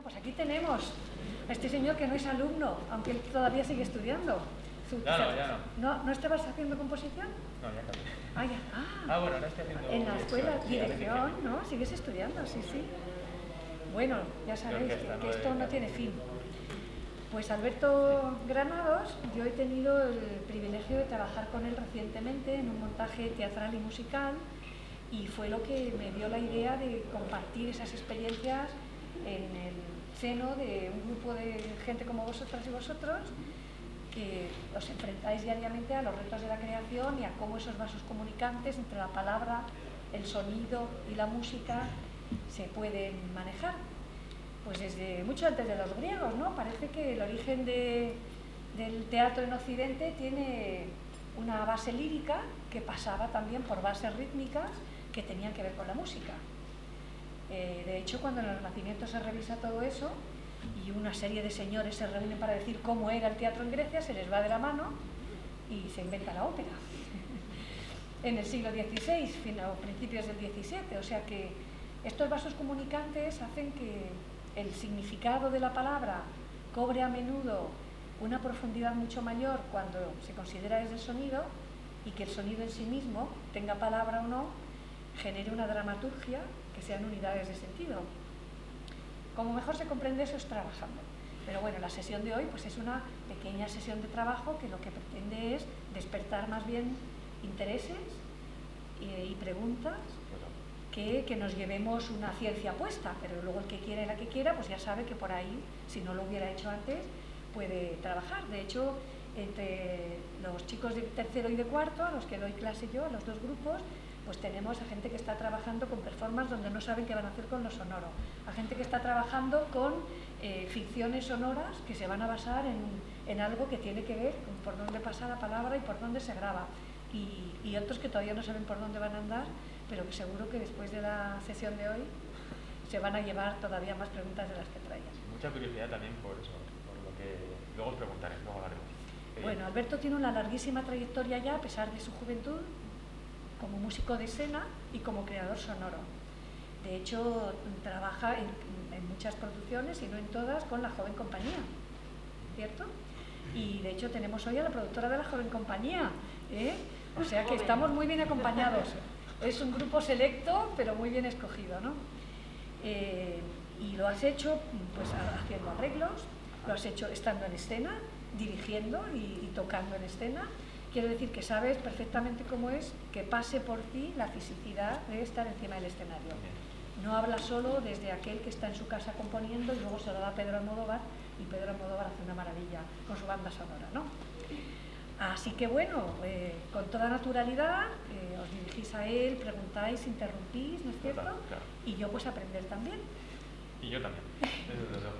pues aquí tenemos a este señor que no es alumno, aunque él todavía sigue estudiando. Ya no. ¿No estabas haciendo composición? No, ya cambié. Bueno, ahora estoy haciendo... En la escuela, dirección, ¿no? Sigues estudiando, sí. Bueno, ya sabéis que esto no tiene fin. Pues Alberto Granados, yo he tenido el privilegio de trabajar con él recientemente en un montaje teatral y musical, y fue lo que me dio la idea de compartir esas experiencias en el seno de un grupo de gente como vosotras y vosotros, que os enfrentáis diariamente a los retos de la creación y a cómo esos vasos comunicantes entre la palabra, el sonido y la música se pueden manejar. Pues desde mucho antes de los griegos, ¿no? Parece que el origen del teatro en Occidente tiene una base lírica que pasaba también por bases rítmicas que tenían que ver con la música. De hecho, cuando en el Renacimiento se revisa todo eso y una serie de señores se reúnen para decir cómo era el teatro en Grecia, se les va de la mano y se inventa la ópera. En el siglo XVI o principios del XVII, o sea que estos vasos comunicantes hacen que el significado de la palabra cobre a menudo una profundidad mucho mayor cuando se considera desde el sonido, y que el sonido en sí mismo, tenga palabra o no, genere una dramaturgia que sean unidades de sentido. Como mejor se comprende eso es trabajando. Pero bueno, la sesión de hoy pues es una pequeña sesión de trabajo que lo que pretende es despertar más bien intereses y preguntas, que nos llevemos una ciencia puesta, pero luego el que quiera y la que quiera pues ya sabe que por ahí, si no lo hubiera hecho antes, puede trabajar. De hecho, entre los chicos de tercero y de cuarto, a los que doy clase yo, a los dos grupos, pues tenemos a gente que está trabajando con performance donde no saben qué van a hacer con lo sonoro, a gente que está trabajando con ficciones sonoras que se van a basar en algo que tiene que ver con por dónde pasa la palabra y por dónde se graba, y otros que todavía no saben por dónde van a andar, pero que seguro que después de la sesión de hoy se van a llevar todavía más preguntas de las que traían. Mucha curiosidad también por eso, por lo que luego os preguntaré, luego hablaremos. Bueno, Alberto tiene una larguísima trayectoria ya, a pesar de su juventud, como músico de escena y como creador sonoro. De hecho, trabaja en muchas producciones, y no en todas, con la Joven Compañía, ¿cierto? Y de hecho tenemos hoy a la productora de la Joven Compañía, ¿eh? O sea que estamos muy bien acompañados. Es un grupo selecto, pero muy bien escogido, ¿no? Y lo has hecho pues haciendo arreglos, lo has hecho estando en escena, dirigiendo y tocando en escena. Quiero decir que sabes perfectamente cómo es que pase por ti la fisicidad de estar encima del escenario. No habla solo desde aquel que está en su casa componiendo y luego se lo da a Pedro Almodóvar, y Pedro Almodóvar hace una maravilla con su banda sonora, ¿no? Así que bueno, con toda naturalidad os dirigís a él, preguntáis, interrumpís, ¿no es cierto? Claro. Y yo pues aprender también. Y yo también.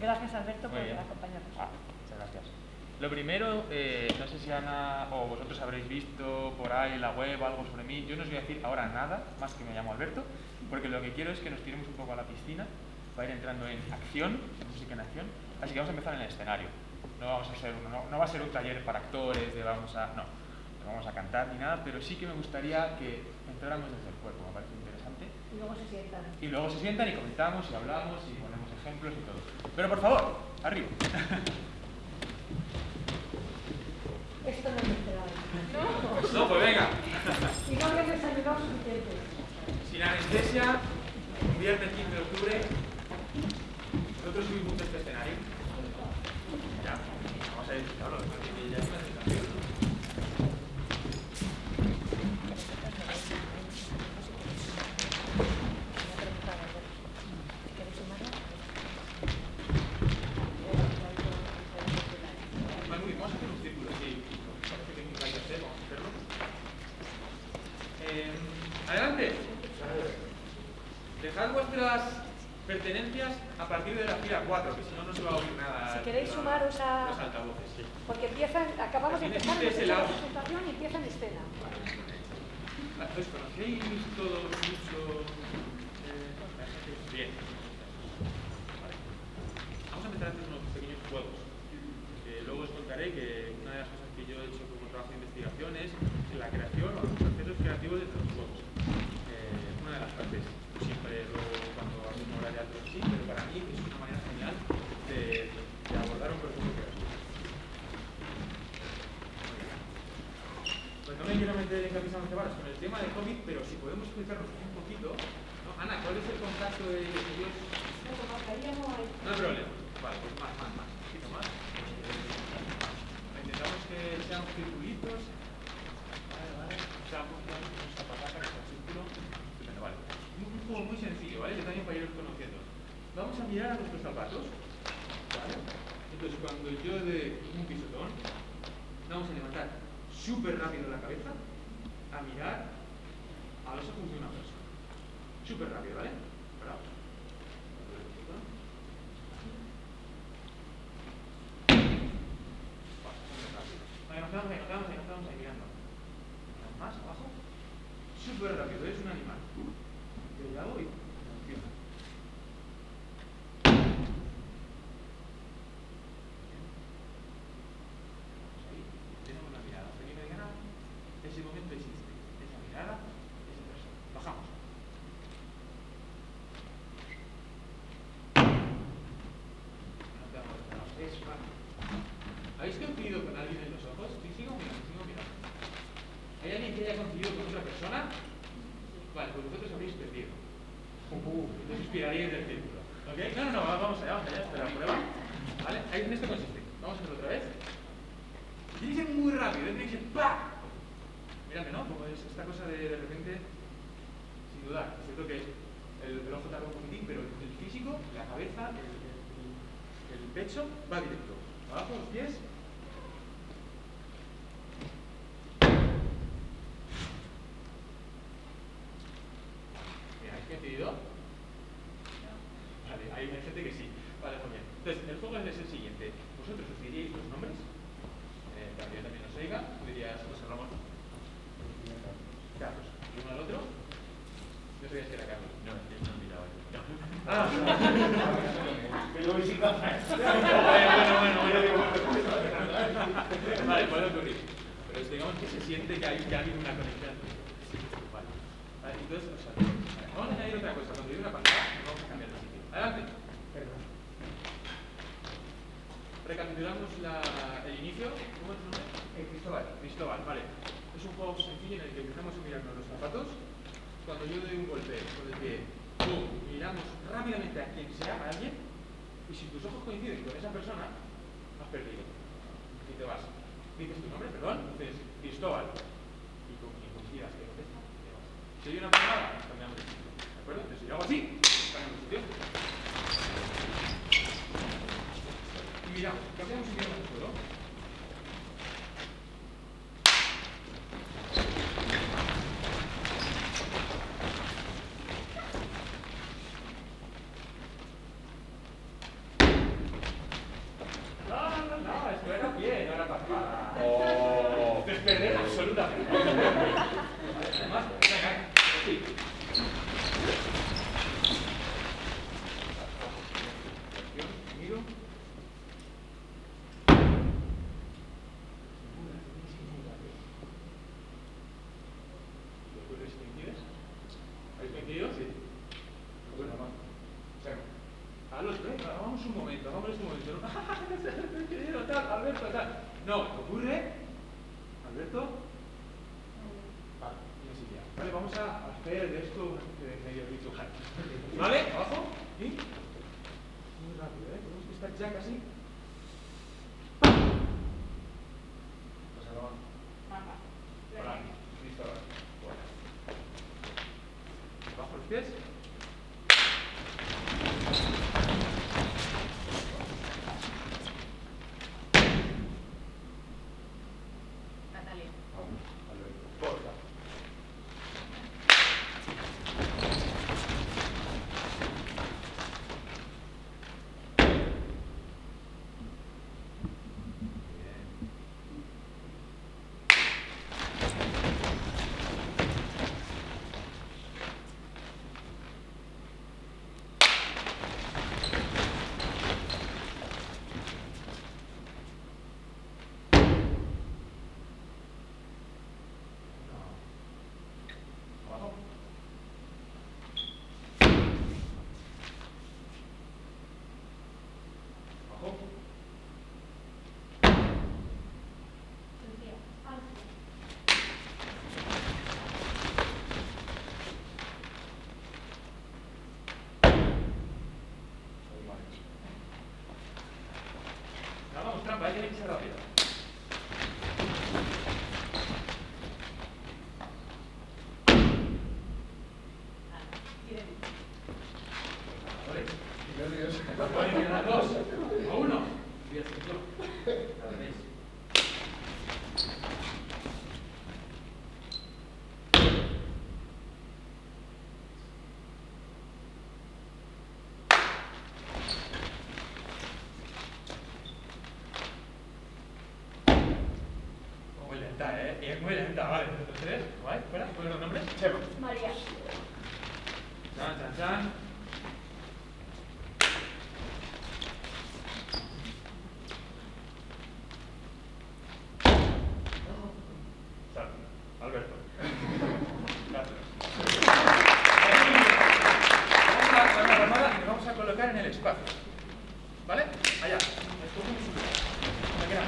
Gracias, Alberto, por acompañarnos. Muchas gracias. Lo primero, no sé si Ana o vosotros habréis visto por ahí en la web algo sobre mí. Yo no os voy a decir ahora nada, más que me llamo Alberto, porque lo que quiero es que nos tiremos un poco a la piscina, va a ir entrando en acción, música en acción, así que vamos a empezar en el escenario. No va a ser un taller para actores, no vamos a cantar ni nada, pero sí que me gustaría que entráramos desde el cuerpo, me parece interesante. Y luego se sientan. Y luego se sientan y comentamos y hablamos y ponemos ejemplos y todo. Pero por favor, arriba. Esto no me esperaba. No, pues venga. Y no habéis desayunado suficiente. Sin anestesia, un viernes 15 de octubre. ¿Vosotros subís mucho este escenario? Ya, vamos a ver, claro, ya es una sensación. Vamos a hacer un círculo, sí. Parece que es un rayo C, vamos a hacerlo. Adelante. Dejad vuestras pertenencias a partir de la fila 4, que si no, no se va a oír nada. Si queréis sumaros a... Los altavoces, sí. Porque acabamos de empezar la presentación y empieza en escena. ¿Os conocéis todos mucho? Bien. Vale. Vamos a empezar a hacer unos pequeños juegos. Luego os contaré que una de las cosas que yo he hecho como trabajo de investigación es la creación o los procesos creativos de los juegos. Una de las partes, siempre luego cuando hago una obra de teatro sí, pero para mí es una manera genial pues no me quiero meter en camisa once varas con el tema de COVID, pero si podemos explicarnos un poquito, ¿no? Ana, ¿cuál es el contacto de ellos? No, con mascarilla no hay. No hay problema. Vale, pues más, un poquito más. Intentamos que sean circulitos. Vale. O sea, esta patata que sea un círculo. Estupendo, vale. Un juego muy sencillo, ¿vale? Yo también para iros conociendo. Vamos a mirar a nuestros zapatos, ¿vale? Entonces, cuando yo dé un pisotón, vamos a levantar súper rápido la cabeza a mirar a los ojos de una persona. Súper rápido, ¿vale? Bravo. Nos quedamos ahí mirando. Más abajo. Súper rápido, es un animal. Yo ya voy. Funciona. Ahí, tenemos la mirada. Hasta que no diga nada, ese momento existe. Esa mirada, esa persona. Bajamos. No quedamos cerrados. Es fácil. ¿Habéis coincidido con alguien en los ojos? Sí, sigo mirando. ¿Hay alguien que haya coincidido con otra persona? Vale, pues vosotros habréis perdido. Entonces inspiraríais del círculo. ¿Ok? No, vamos allá, espera la prueba. ¿Vale? En esto consiste. Vamos a hacerlo otra vez. Tiene que ser muy rápido, tiene que ser ¡pah! Miradme, ¿no? Como es esta cosa de repente, sin dudar. Es cierto que el ojo tarda un poquitín, pero el físico, la cabeza, el pecho, va directo. Abajo, los pies. ¿Habéis coincidido? Vale, hay gente que sí. Vale, muy bien. Entonces, el juego es el siguiente. Vosotros os diríais los nombres. También os oiga. Tú dirías José Ramón. Carlos. ¿Y uno al otro? No sabías que era Carlos. No, no miraba yo. Ah, Pero hoy sí pasa. bueno. Vale, puede ocurrir. Pero digamos que se siente que ha habido una conexión. Vale. Entonces, vamos a añadir otra cosa. Cuando digo una palabra, vamos a cambiar de sitio. Adelante. Perdón. Recapitulamos el inicio. ¿Cómo es tu nombre? Cristóbal, vale. Es un juego sencillo en el que empezamos a mirarnos los zapatos. Cuando yo doy un golpe con el pie, miramos rápidamente a quien sea, a alguien, y si tus ojos coinciden con esa persona, has perdido. Y te vas. Dices tu nombre, perdón, dices Cristóbal. Y con quien coincidas que contesta, te vas. Si hay una palabra, cambiamos de sitio. ¿De acuerdo? Entonces, si yo hago así, cambiamos de sitio. Y miramos, cambiamos y miramos el suelo. No, esto era bien, no era pasada. Esto es perder absolutamente. Además, venga, así. Miro. ¿Habéis coincidido? Sí. Bueno, vamos un momento. Tal, Alberto, tal. No, ocurre. Alberto. Vale, no sé ya. Vale, vamos a hacer de esto una especie de medio ritual. ¿Vale? Abajo. Y. Muy rápido, ¿eh? Tenemos que estar ya casi. Hola. Listo ahora. Abajo los pies. Natalia. Porta. Bien, muy bien, vale. ¿Ustedes? ¿Guay? ¿Fuera? ¿Cuáles son los nombres? Chema. María. Chan, chan, chan. Alberto. Gracias. Vamos a colocar en el espacio. ¿Vale? Allá. Escogemos un lugar. Aquí nada.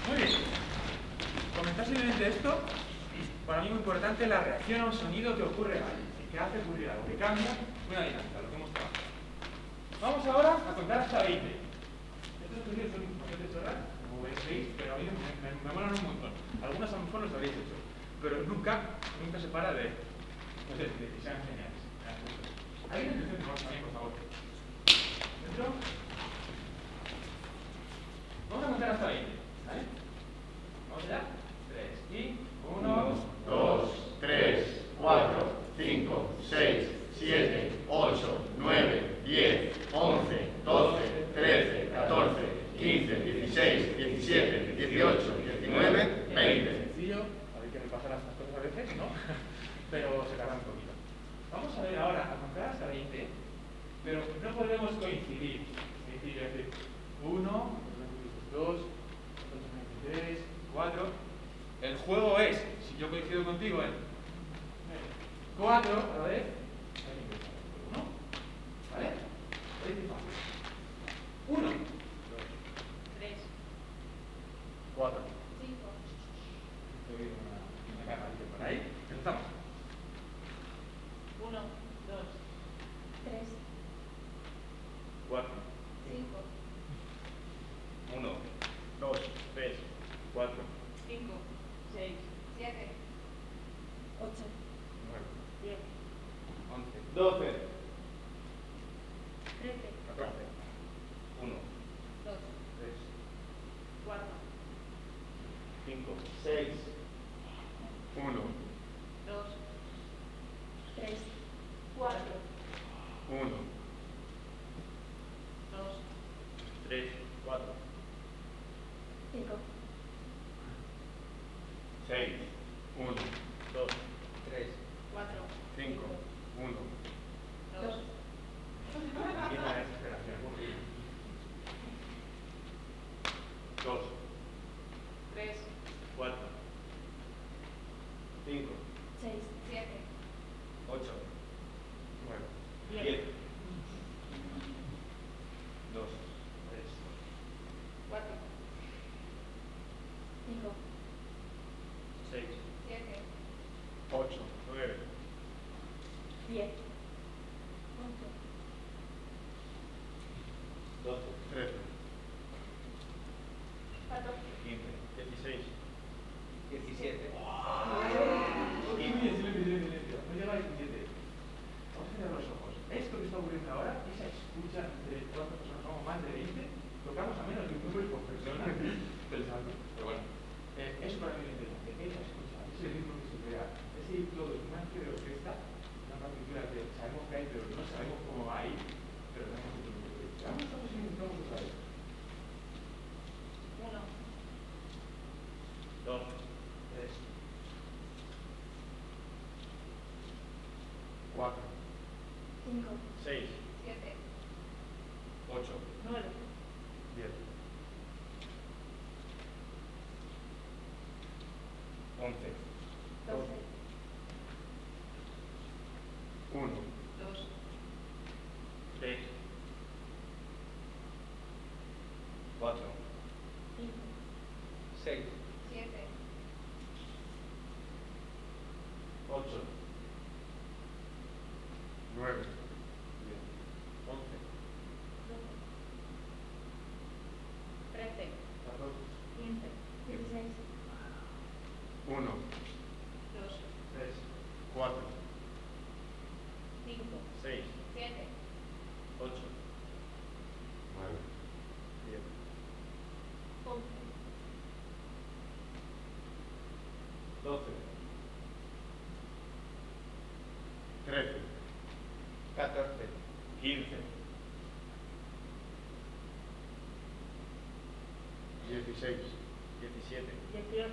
Muy bien. Comentar simplemente esto. Para mí muy importante la reacción a un sonido que ocurre ahí. Que hace ocurrir algo. Que cambia una dinámica. Lo que hemos trabajado. Vamos ahora a contar hasta 20. Estos sonidos son bastante chorras, como veis, pero a mí me molan un montón. Algunos a lo mejor los habréis hecho. Pero nunca se para de, no sé, de que sean geniales. ¿Alguien entiende también, por favor? ¿Dentro? Vamos a contar hasta 20, ¿vale? Vamos allá. 3 y 1, 2, 3, 4, 5, 6, 7, 8, 9, 10, 11, 12, 13, 14, 15, 16, 17, 18, 19, 20. Sencillo. Hay que repasar estas cosas a veces, ¿no? Pero se tarda un poquito. Vamos a ver ahora a contar hasta 20, pero no podemos coincidir. Es decir, 1, 2, 3, 4. El juego es, si yo coincido contigo en 4, a la vez, 1, ¿vale? 1, 2, 3, 4. 5, Estoy una carrerilla por ahí. Empezamos. 1, 2, 3, 4, 5, 1, 2, 3, 4, 5, 6, 7, 8, 9, 10, 11, 12, 13, 14, 1, 2, 3, 4, 5, 6, 1, 2, 3, 4, 1, 2, 3, 4, 5, 6, 1, 2, 3, 4, 5, 1, 2, empieza la desesperación. 2, 3, 4, 5, 6, 7, 8, 9, 10, 10, 2, 3, 4, 5, 6, 7, 8, 9, 10, 12, 13, 14, 15, 16, 17. silencio. No llegáis 17. Vamos a cerrar los ojos. Esto que está ocurriendo ahora, esa escucha de cuántas personas somos, más de 20, tocamos a menos de un número por persona pensando. Pero bueno, eso para mí es interesante. Esa escucha, ese ritmo que se crea, ese ir todo, una especie de orquesta, una partitura que sabemos que hay, pero no sabemos cómo va ahí, pero tenemos que tener. Vamos a ver si intentamos otra vez. 1, 2, 3, 4, 5, 6, 7, 8, 9, 10, 11, 12, 1, 2, 3, 4, 5, 6, 7, 8, 9, 11, 13, 14, 15, 16, 1, 2, 3, 4, 5, 6, 7, 8, 9, 10, 11, 12, 13, 14, 15, 16, 17, 18,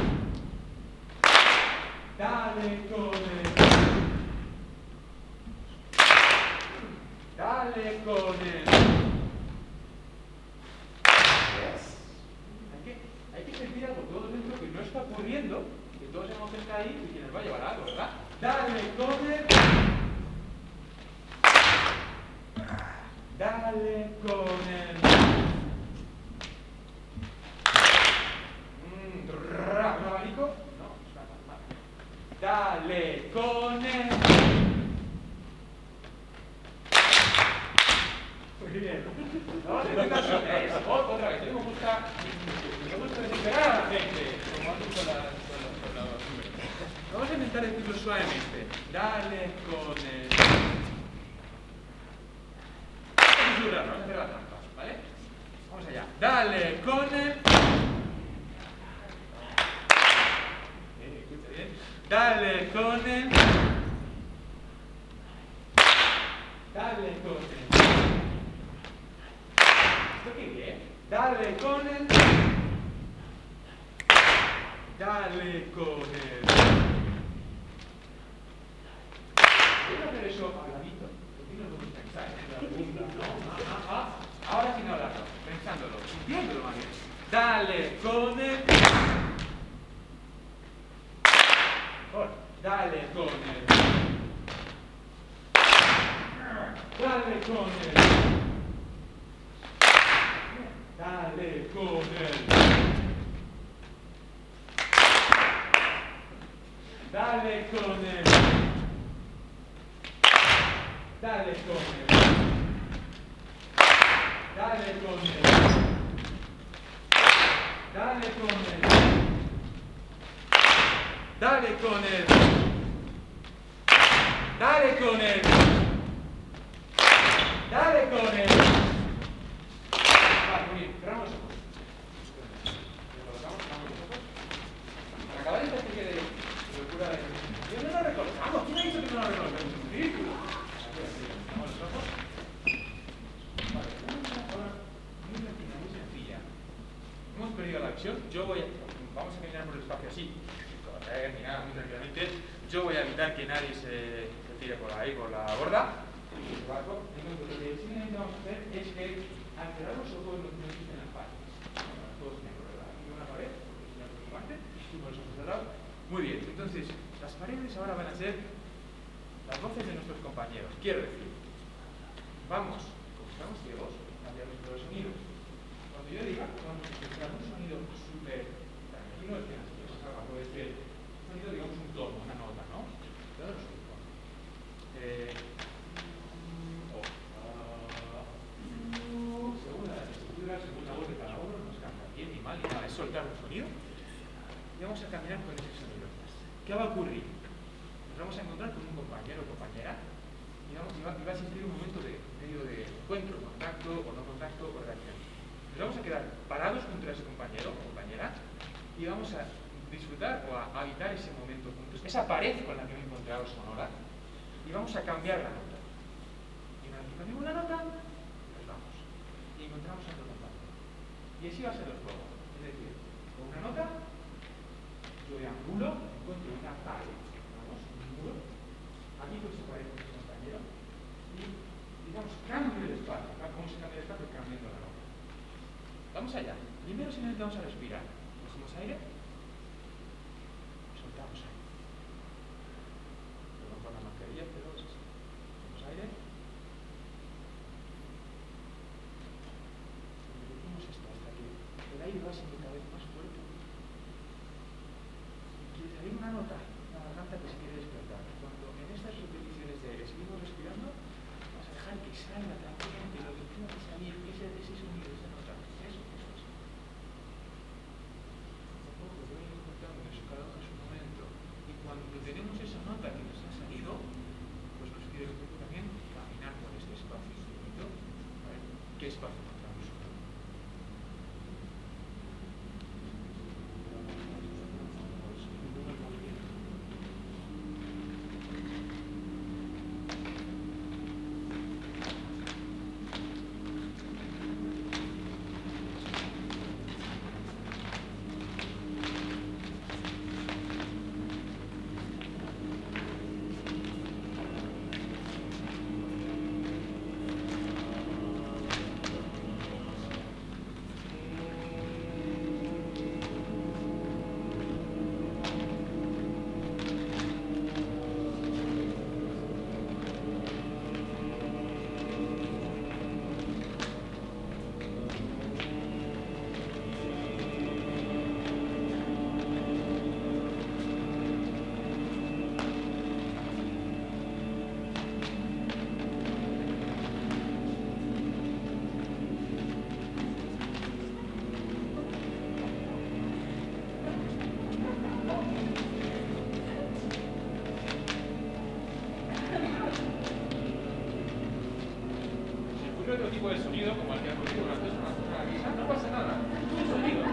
Dale con el. Dale con el. ¿Ves? Hay que sentir algo todo dentro que no está ocurriendo, que todos sabemos que está ahí y que nos va a llevar a algo, ¿verdad? Dale con el. Dale con el. ¿Un abanico? No, es una palmada. Dale con el. Muy bien. Vamos a intentar eso. Otra vez. Me gusta desesperar a la gente. Como hacen con los números. Vamos a intentar decirlo suavemente. Dale con el. Vamos a hacer la trampa, ¿vale? Vamos allá. Dale con el. Escucha bien. Dale con el. Dale con el. ¿Esto qué bien? Dale con el. Dale con el. Voy a hacer eso habladito. Porque no podemos pensar en la segunda, ¿no? Ahora sin hablarlo, pensándolo, sintiéndolo más bien. Dale con el. Dale con el. Dale con el. Dale con el. Dale con el. Dale con el. Dale con el. Dale con el. Dale con el. Dale con el. Dale con el. Vale, muy bien, cerramos los ojos. Cerramos los ojos. Para acabar esta especie de locura de. Yo no lo recordamos. ¿Quién ha dicho que no lo recordamos? Es un ridículo. Cerramos los ojos. Vale, tenemos una forma muy sencilla, muy sencilla. Hemos perdido la visión. Vamos a caminar por el espacio así. Caminar muy tranquilamente. Yo voy a evitar que nadie se tire por ahí, por la borda. Lo que simplemente vamos a hacer es que al cerrar los ojos no existen las paredes. Todos negros, ¿verdad? Aquí una pared, porque es una preocupante, y con los ojos cerrados. Muy bien, entonces las paredes ahora van a ser las voces de nuestros compañeros. Quiero decir, vamos, como estamos ciegos, cambiamos todos los sonidos. Cuando yo diga, vamos a escuchar un sonido súper tranquilo, es que puede ser un sonido, digamos, un tono, una nota, ¿no? Todos los sonidos. Según las estructuras, según la voz de cada uno, nos cambia bien ni mal ni nada. Es soltar un sonido y vamos a caminar con ese sonido. ¿Qué va a ocurrir? Nos vamos a encontrar con un compañero o compañera y va a existir un momento de encuentro, contacto o no contacto o reacción. Nos vamos a quedar parados junto a ese compañero o compañera y vamos a disfrutar o a habitar ese momento juntos, esa pared con la que me he encontrado sonora, y vamos a cambiar la nota. Y una vez que cambiamos la nota, nos vamos. Y encontramos otro compañero. Y así va a ser el juego. Es decir, con una nota, yo deambulo, encuentro una pared, vamos, un muro, aquí pues se pared con ese compañero, y digamos, cambio el espacio. ¿Cómo se cambia el espacio? Cambiando la nota. Vamos allá. Primero simplemente vamos a respirar. Cogemos aire. Soltamos aire. Perdón por la mascarilla, pero es así. Soltamos aire. Repetimos esto hasta que el aire va siendo cada vez más fuerte. Y quiere salir una nota, una garganta que se quiere despertar. Cuando en estas repeticiones de aire seguimos respirando, vamos a dejar que salga tranquilamente lo que tenga que salir, ese sonido, esa nota. Eso es. Voy encontrando eso cada uno en su momento. Y cuando tenemos esa nota que nos ha salido, pues nos pide un poco también caminar por este espacio infinito. ¿Qué espacio encontramos? tipo de sonido, como el que ha puesto antes, una guisa, no pasa nada, es un sonido.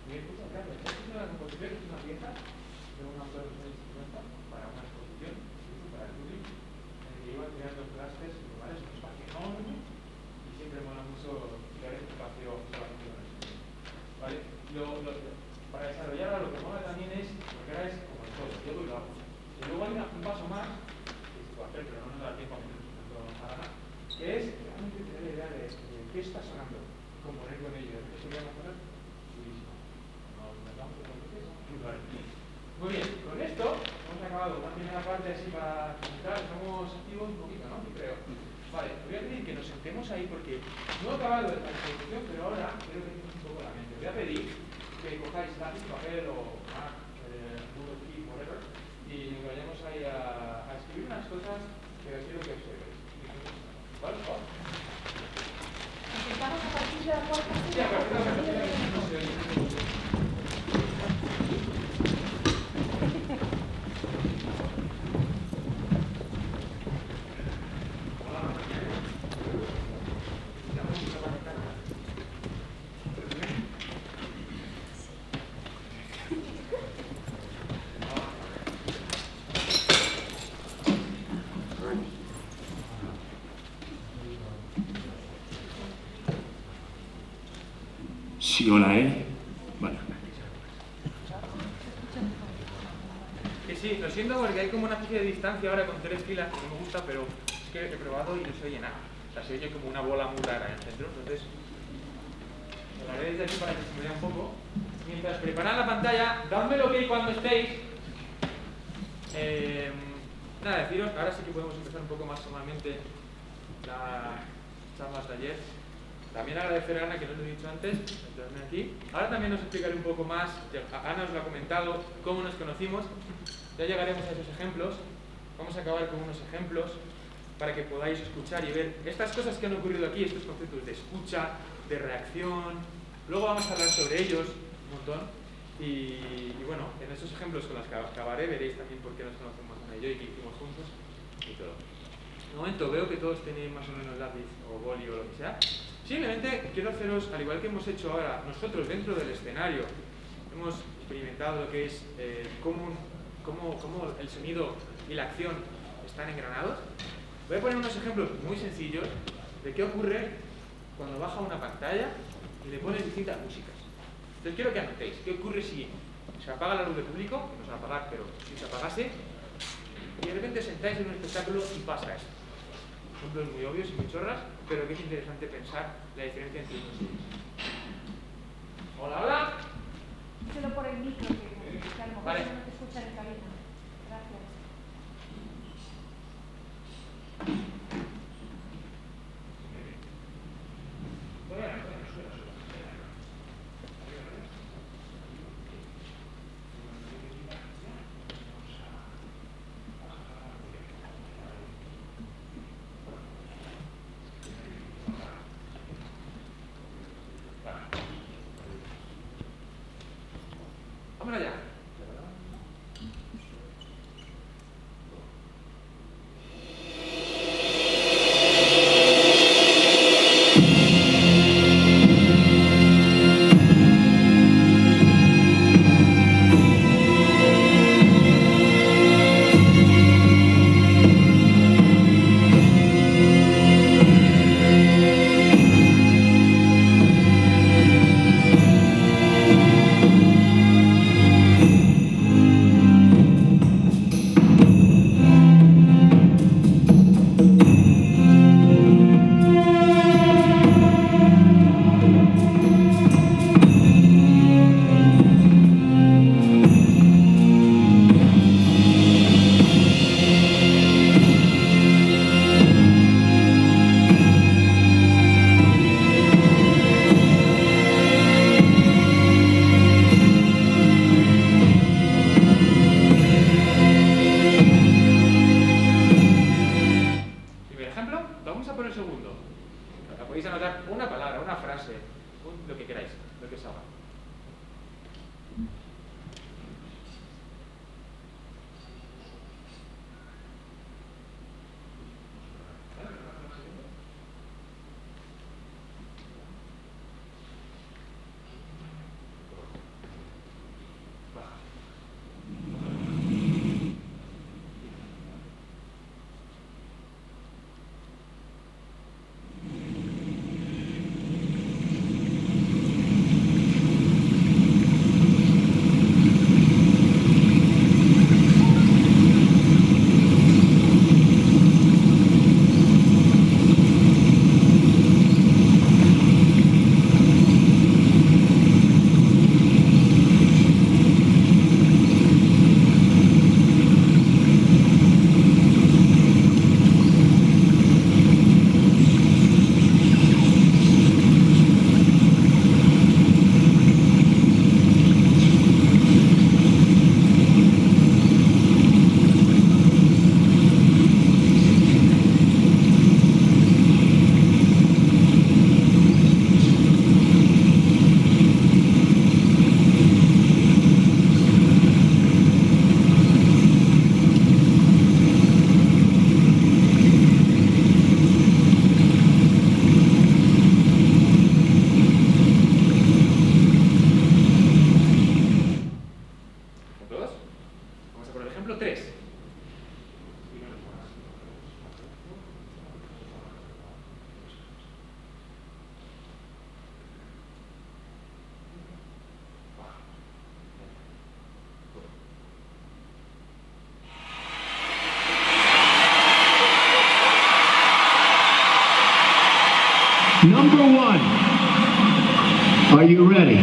Es una composición, es una pieza de un autor de los años 50 para una exposición, incluso para el público, en el que iba creando clases en lugares, un espacio enorme, y siempre mola mucho crear este espacio ¿vale? Para desarrollarla lo que mola también es, porque ahora es como el todo, llego y lo hago. Y luego hay un paso más, que se puede hacer, pero no nos da tiempo a meternos que es realmente tener la idea de qué está sonando, componer con ello, ¿qué sería mejorar? Muy bien, con esto hemos acabado una primera parte así para comentar, estamos activos un poquito, ¿no? Yo creo. Vale, os voy a pedir que nos sentemos ahí porque no he acabado la introducción, pero ahora quiero que tengáis un poco la mente. Os voy a pedir que cojáis lápiz, papel o Mac, Google Keep, whatever, y nos vayamos ahí a escribir unas cosas que os quiero que observéis. ¿Vale? Empezamos a partir de la cuarta. Sí, a partir de la cuarta. Sí, hola, Vale. Sí, lo siento porque hay como una especie de distancia ahora con 3 filas que no me gusta, pero es que he probado y no se oye nada. O sea, se oye como una bola muy rara en el centro, entonces lo haré desde aquí para que se me vea un poco. Mientras preparad la pantalla, dadme el ok cuando estéis. Nada, deciros, ahora sí que podemos empezar un poco más formalmente la charla de ayer. También agradecer a Ana, que no lo he dicho antes, entrarme aquí. Ahora también os explicaré un poco más, Ana os lo ha comentado, cómo nos conocimos. Ya llegaremos a esos ejemplos. Vamos a acabar con unos ejemplos para que podáis escuchar y ver estas cosas que han ocurrido aquí, estos conceptos de escucha, de reacción. Luego vamos a hablar sobre ellos un montón. Y bueno, en esos ejemplos con los que acabaré veréis también por qué nos conocemos Ana y yo y qué hicimos juntos y todo. De momento veo que todos tenéis más o menos lápiz o boli o lo que sea. Simplemente quiero haceros, al igual que hemos hecho ahora nosotros dentro del escenario, hemos experimentado lo que es cómo el sonido y la acción están engranados. Voy a poner unos ejemplos muy sencillos de qué ocurre cuando baja una pantalla y le pones distintas músicas. Entonces quiero que anotéis qué ocurre si se apaga la luz del público, que no se va a apagar, pero si se apagase, y de repente sentáis en un espectáculo y pasa esto. Ejemplos muy obvios y muy chorras, pero que es interesante pensar la diferencia entre unos y otros. Hola, hola. Díselo por el micro, que a lo mejor Vale. no te escuchan en cabina. Gracias. Vámonos allá. Primer ejemplo, vamos a por el segundo. Podéis anotar una palabra, una frase, lo que queráis, lo que os haga. ¿Dos? Vamos a por el ejemplo 3. Number one. Are you ready?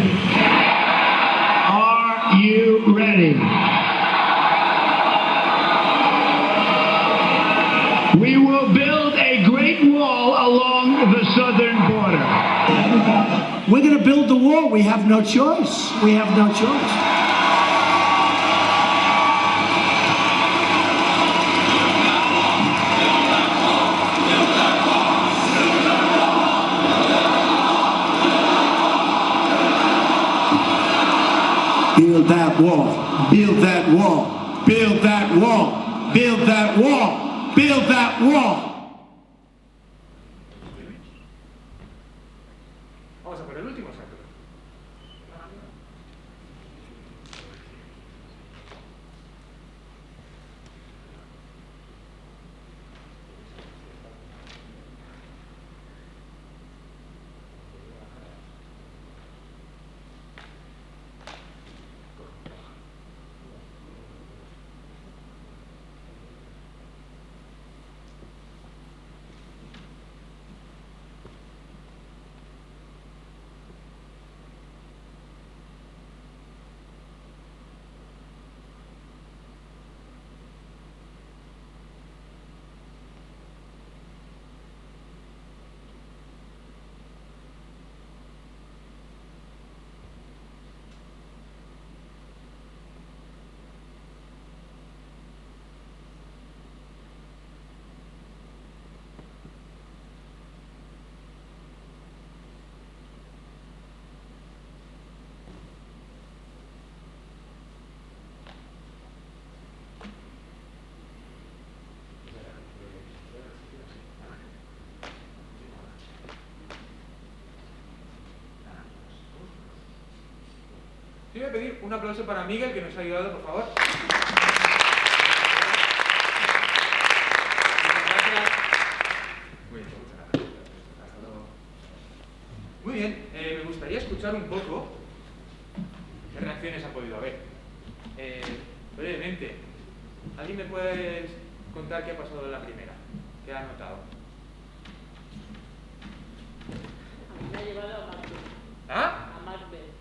Are you ready? We will build a great wall along the southern border. We're going to build the wall. We have no choice. We have no choice. Build that wall. Build that wall. Build that wall. Build that wall. Build that wall. Vamos a por el último saco. Yo voy a pedir un aplauso para Miguel, que nos ha ayudado, por favor. Muy bien, me gustaría escuchar un poco qué reacciones ha podido haber. Brevemente, ¿alguien me puede contar qué ha pasado en la primera? ¿Qué ha notado? A mí me ha llevado a Macbeth. ¿Ah? A Macbeth.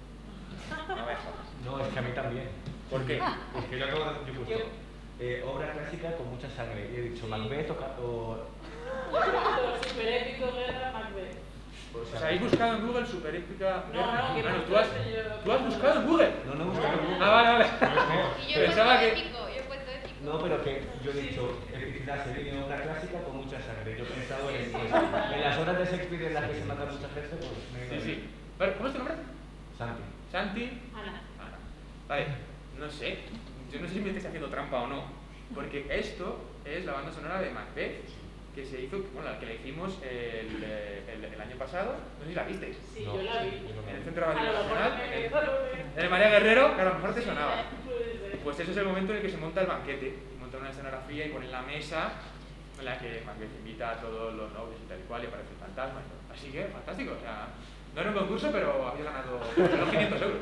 No me jodas. No, es que a mí también. ¿Por qué? Es que yo acabo de... Yo he puesto obra clásica con mucha sangre. Y he dicho Macbeth o Super épico guerra Macbeth. O sea, ¿habéis buscado en Google super épica No, guerra? no, que Bueno, no, ¿tú has buscado en Google? No, no he buscado en Google. Ah, vale, vale. Y yo he Pensaba puesto que... épico, yo he puesto épico. No, pero que yo he dicho epicidad, serie de obra clásica con mucha sangre. Yo he pensado en las obras de Shakespeare en las que se mata mucha gente, pues me he ido Sí, ahí. sí. Vale, ¿cómo es tu nombre? Santi. Santi. Ana. Ana. Vale, no sé. Yo no sé si me estáis haciendo trampa o no. Porque esto es la banda sonora de Macbeth, que se hizo, bueno, la que la hicimos el año pasado. No sé si la visteis. Sí, No, yo la vi. En el Centro A lo Radio mejor Nacional. me... En el María Guerrero, que a lo mejor te sonaba. Puede ser. Pues ese es el momento en el que se monta el banquete. Monta una escenografía y ponen la mesa en la que Macbeth invita a todos los nobles y tal y cual, y aparece el fantasma y todo. Así que, fantástico. O sea, no era un concurso, pero había ganado los 500 euros.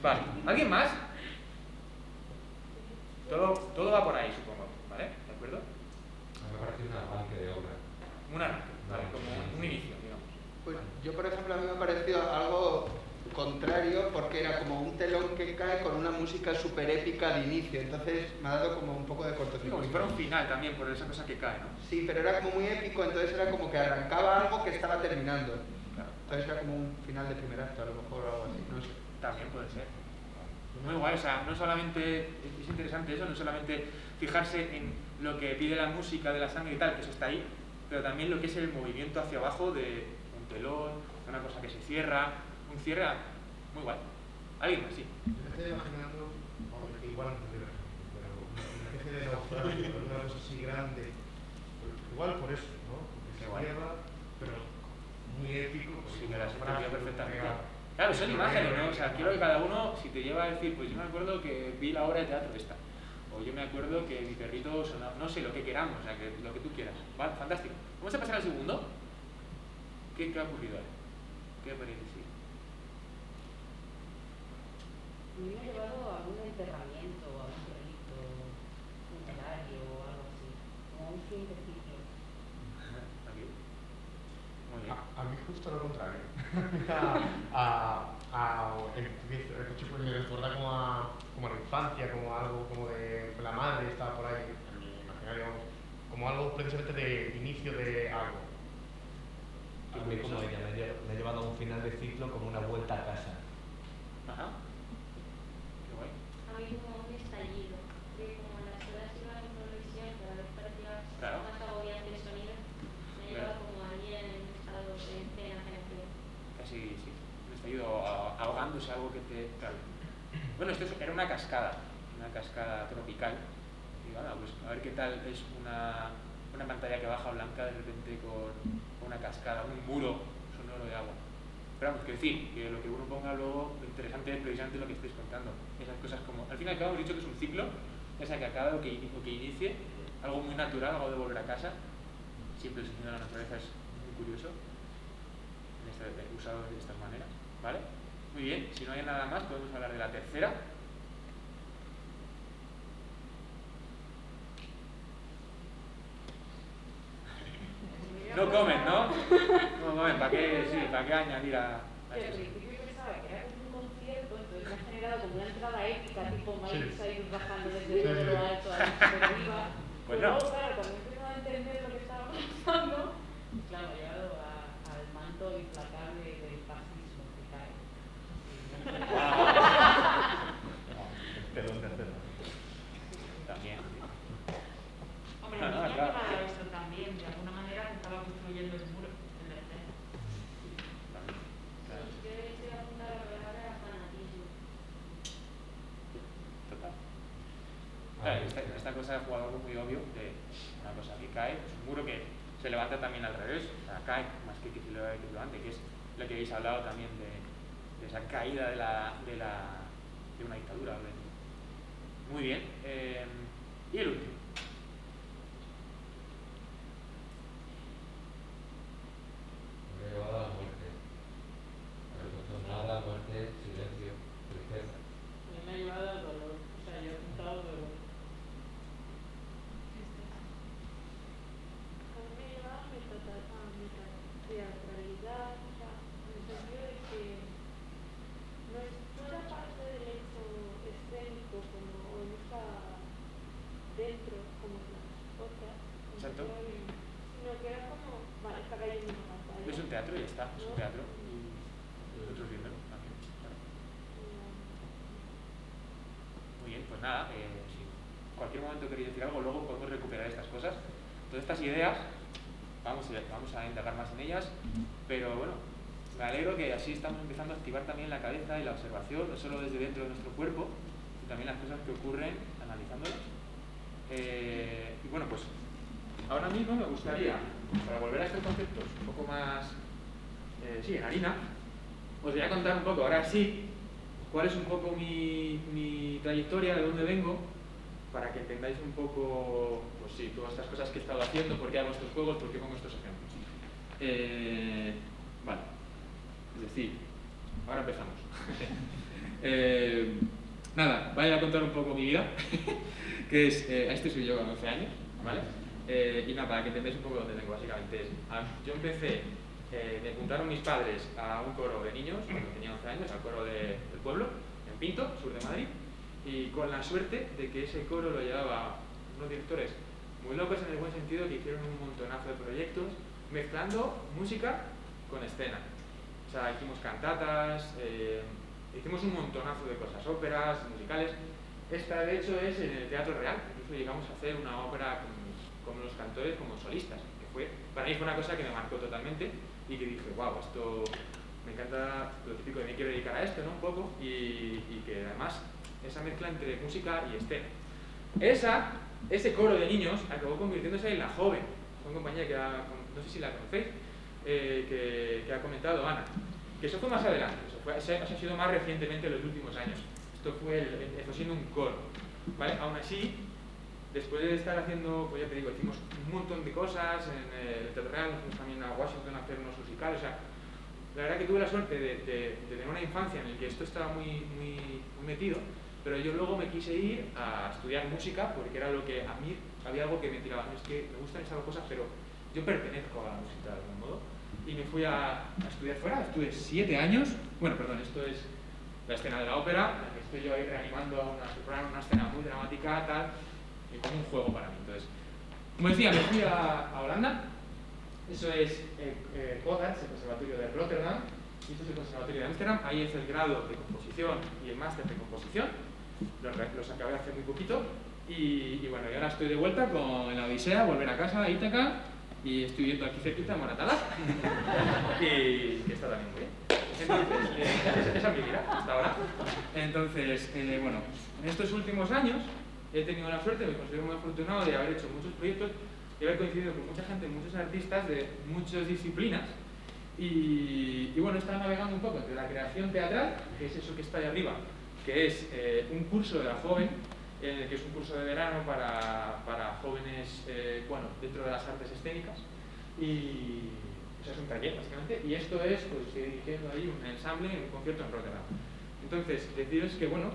Vale, ¿alguien más? Todo va por ahí, supongo, ¿vale? ¿De acuerdo? Me parece un arranque de obra. Un arranque, ¿vale? Como un inicio, digamos. Pues yo, por ejemplo, a mí me ha parecido algo contrario porque era como un telón que cae con una música súper épica de inicio, entonces me ha dado como un poco de Sí, como si cortocircuito. fuera un final también, por esa cosa que cae, ¿no? Sí, pero era como muy épico, entonces era como que arrancaba algo que estaba terminando. Claro. Entonces era como un final de primer acto, a lo mejor, o algo así, no sé. También puede ser. Muy guay, o sea, no solamente es interesante eso, no solamente fijarse en lo que pide la música de la sangre y tal, que eso está ahí, pero también lo que es el movimiento hacia abajo de un telón, una cosa que se cierra, un cierre muy guay. ¿Alguien más? Sí. Yo me estoy imaginando, igual no te pero una especie de naufragio, una cosa así grande. Igual por eso, ¿no? Porque se Igual. lleva, pero muy épico. Sí, porque me las he naufragio, entendido perfectamente. pega- Claro, son imágenes, ¿no? O sea, quiero que cada uno, si te lleva a decir, pues yo me acuerdo que vi la obra de teatro esta, o yo me acuerdo que mi perrito sonaba, no sé, lo que queramos, o sea, que lo que tú quieras. Vale, fantástico. Vamos a pasar al segundo. ¿Qué ha ocurrido ahí? ¿Qué parece decir? A mí me ha llevado a algún enterramiento, a un rito funerario o algo así, como un fin de ciclo. Aquí. Muy bien. A mí justo lo contrario. El chico me recuerda como a la infancia, como algo como de la madre estaba por ahí, en mi imaginario, vamos, como algo precisamente de inicio de algo. A mí como ella, me ha llevado a un final de ciclo como una vuelta a casa. Ajá. Qué guay. A mí como un estallido, que como las horas iban en progresión, cada vez parecía Claro. más agobiante el sonido, me llevaba como a alguien en estado de pena, Casi, sí. Un estallido ahogándose, algo que te... Claro. Bueno, esto era una cascada tropical. Y bueno, pues a ver qué tal es una pantalla que baja blanca de repente con una cascada, un muro sonoro de agua. Pero vamos, quiero decir, que lo que uno ponga luego, lo interesante es precisamente lo que estáis contando. Esas cosas como, al fin y al cabo hemos dicho que es un ciclo, ya sea que acabe o que inicie, algo muy natural, algo de volver a casa. Siempre el sentido de la naturaleza es muy curioso, usado de estas maneras, ¿vale? Muy bien, si no hay nada más, podemos hablar de la tercera. No comen, ¿no? No comen, ¿para qué añadir a Al esto? principio pensaba que era como un concierto, entonces me ha generado como una entrada épica, tipo Miley Cyrus bajando desde lo alto a arriba. Pues Pero no. luego, claro, cuando he empezado a entender lo que estaba pasando, claro, me ha llevado al manto implacable del fascismo que cae. También. Hombre, a mí me ha llevado a eso también. De alguna manera se estaba construyendo el muro en la escena. Yo estoy apuntando a la palabra fanatismo. Total. Claro, esta cosa ha jugado algo muy obvio de una cosa que cae, es un muro que se levanta también al revés, o sea, cae más que se levante, que es lo que habéis hablado también de esa caída de una dictadura. Muy bien. Y el último. Me he llevado a la muerte. Nada, muerte, silencio, tristeza. A mí me ha llevado al dolor. O sea, yo he apuntado dolor. A mí me lleva a mi teatralidad, o sea, en el sentido de que no era parte del hecho escénico como o no está dentro como las otras, Exacto. sino que era como, vale, está cayendo una pantalla. Es un teatro y ya está, es un teatro. Y nosotros viéndolo también. Claro. Muy bien, pues nada, si en cualquier momento queréis decir algo, luego podemos recuperar estas cosas. Todas estas ideas, vamos a indagar más en ellas, pero bueno, me alegro que así estamos empezando a activar también la cabeza y la observación, no solo desde dentro de nuestro cuerpo, sino también las cosas que ocurren analizándolas. Y bueno, pues ahora mismo me gustaría, para volver a estos conceptos un poco más, en harina, os voy a contar un poco, ahora sí, cuál es un poco mi trayectoria, de dónde vengo, para que entendáis un poco, pues sí, todas estas cosas que he estado haciendo, por qué hago estos juegos, por qué pongo estos ejemplos. Vale, es decir, ahora empezamos. Nada, voy a contar un poco mi vida, que es, este soy yo con 11 años, ¿vale? Y nada, para que entendáis un poco dónde vengo, básicamente es, yo empecé, me apuntaron mis padres a un coro de niños cuando tenía 11 años, al coro del pueblo, en Pinto, sur de Madrid, y con la suerte de que ese coro lo llevaba unos directores muy locos en el buen sentido, que hicieron un montonazo de proyectos mezclando música con escena. O sea, hicimos cantatas, hicimos un montonazo de cosas, óperas, musicales. Esta de hecho es en el Teatro Real, incluso llegamos a hacer una ópera con los cantores como solistas, que para mí fue una cosa que me marcó totalmente y que dije, wow, esto me encanta, lo típico de me quiero dedicar a esto, ¿no? Un poco, y que además esa mezcla entre música y escena. Ese coro de niños acabó convirtiéndose en La Joven, una compañía que no sé si la conocéis, que ha comentado Ana, que eso fue más adelante, eso ha sido más recientemente en los últimos años. Esto fue siendo un coro, ¿vale? Aún así, después de estar haciendo, pues ya te digo, hicimos un montón de cosas en el Teatro Real, nos fuimos también a Washington a hacer unos musicales, o sea, la verdad que tuve la suerte de tener una infancia en la que esto estaba muy metido, pero yo luego me quise ir a estudiar música porque era lo que a mí había algo que me tiraba, es que me gustan esas cosas, pero yo pertenezco a la música de algún modo, y me fui a estudiar fuera, estuve 7 años, bueno, perdón, esto es la escena de la ópera, en la que estoy yo ahí reanimando a una soprano, una escena muy dramática, tal, y como un juego para mí. Entonces, como decía, me fui a Holanda, eso es Codarts, el Conservatorio de Rotterdam, y esto es el Conservatorio de Ámsterdam, ahí es el grado de composición y el máster de composición, los acabé hace muy poquito, y bueno, y ahora estoy de vuelta con la odisea, volver a casa, a Ítaca, y estoy viendo aquí cerquita en Moratalaz, y que está también muy bien. Entonces, esa es mi vida hasta ahora. Entonces, bueno, en estos últimos años he tenido la suerte, me considero muy afortunado de haber hecho muchos proyectos y haber coincidido con mucha gente, muchos artistas de muchas disciplinas. Y bueno, he estado navegando un poco entre la creación teatral, que es eso que está ahí arriba, que es un curso de la Joven, que es un curso de verano para jóvenes, bueno, dentro de las artes escénicas. Y o sea, es un taller, básicamente. Y esto es, pues, estoy dirigiendo ahí un ensamble en un concierto en Rotterdam. Entonces, deciros que, bueno,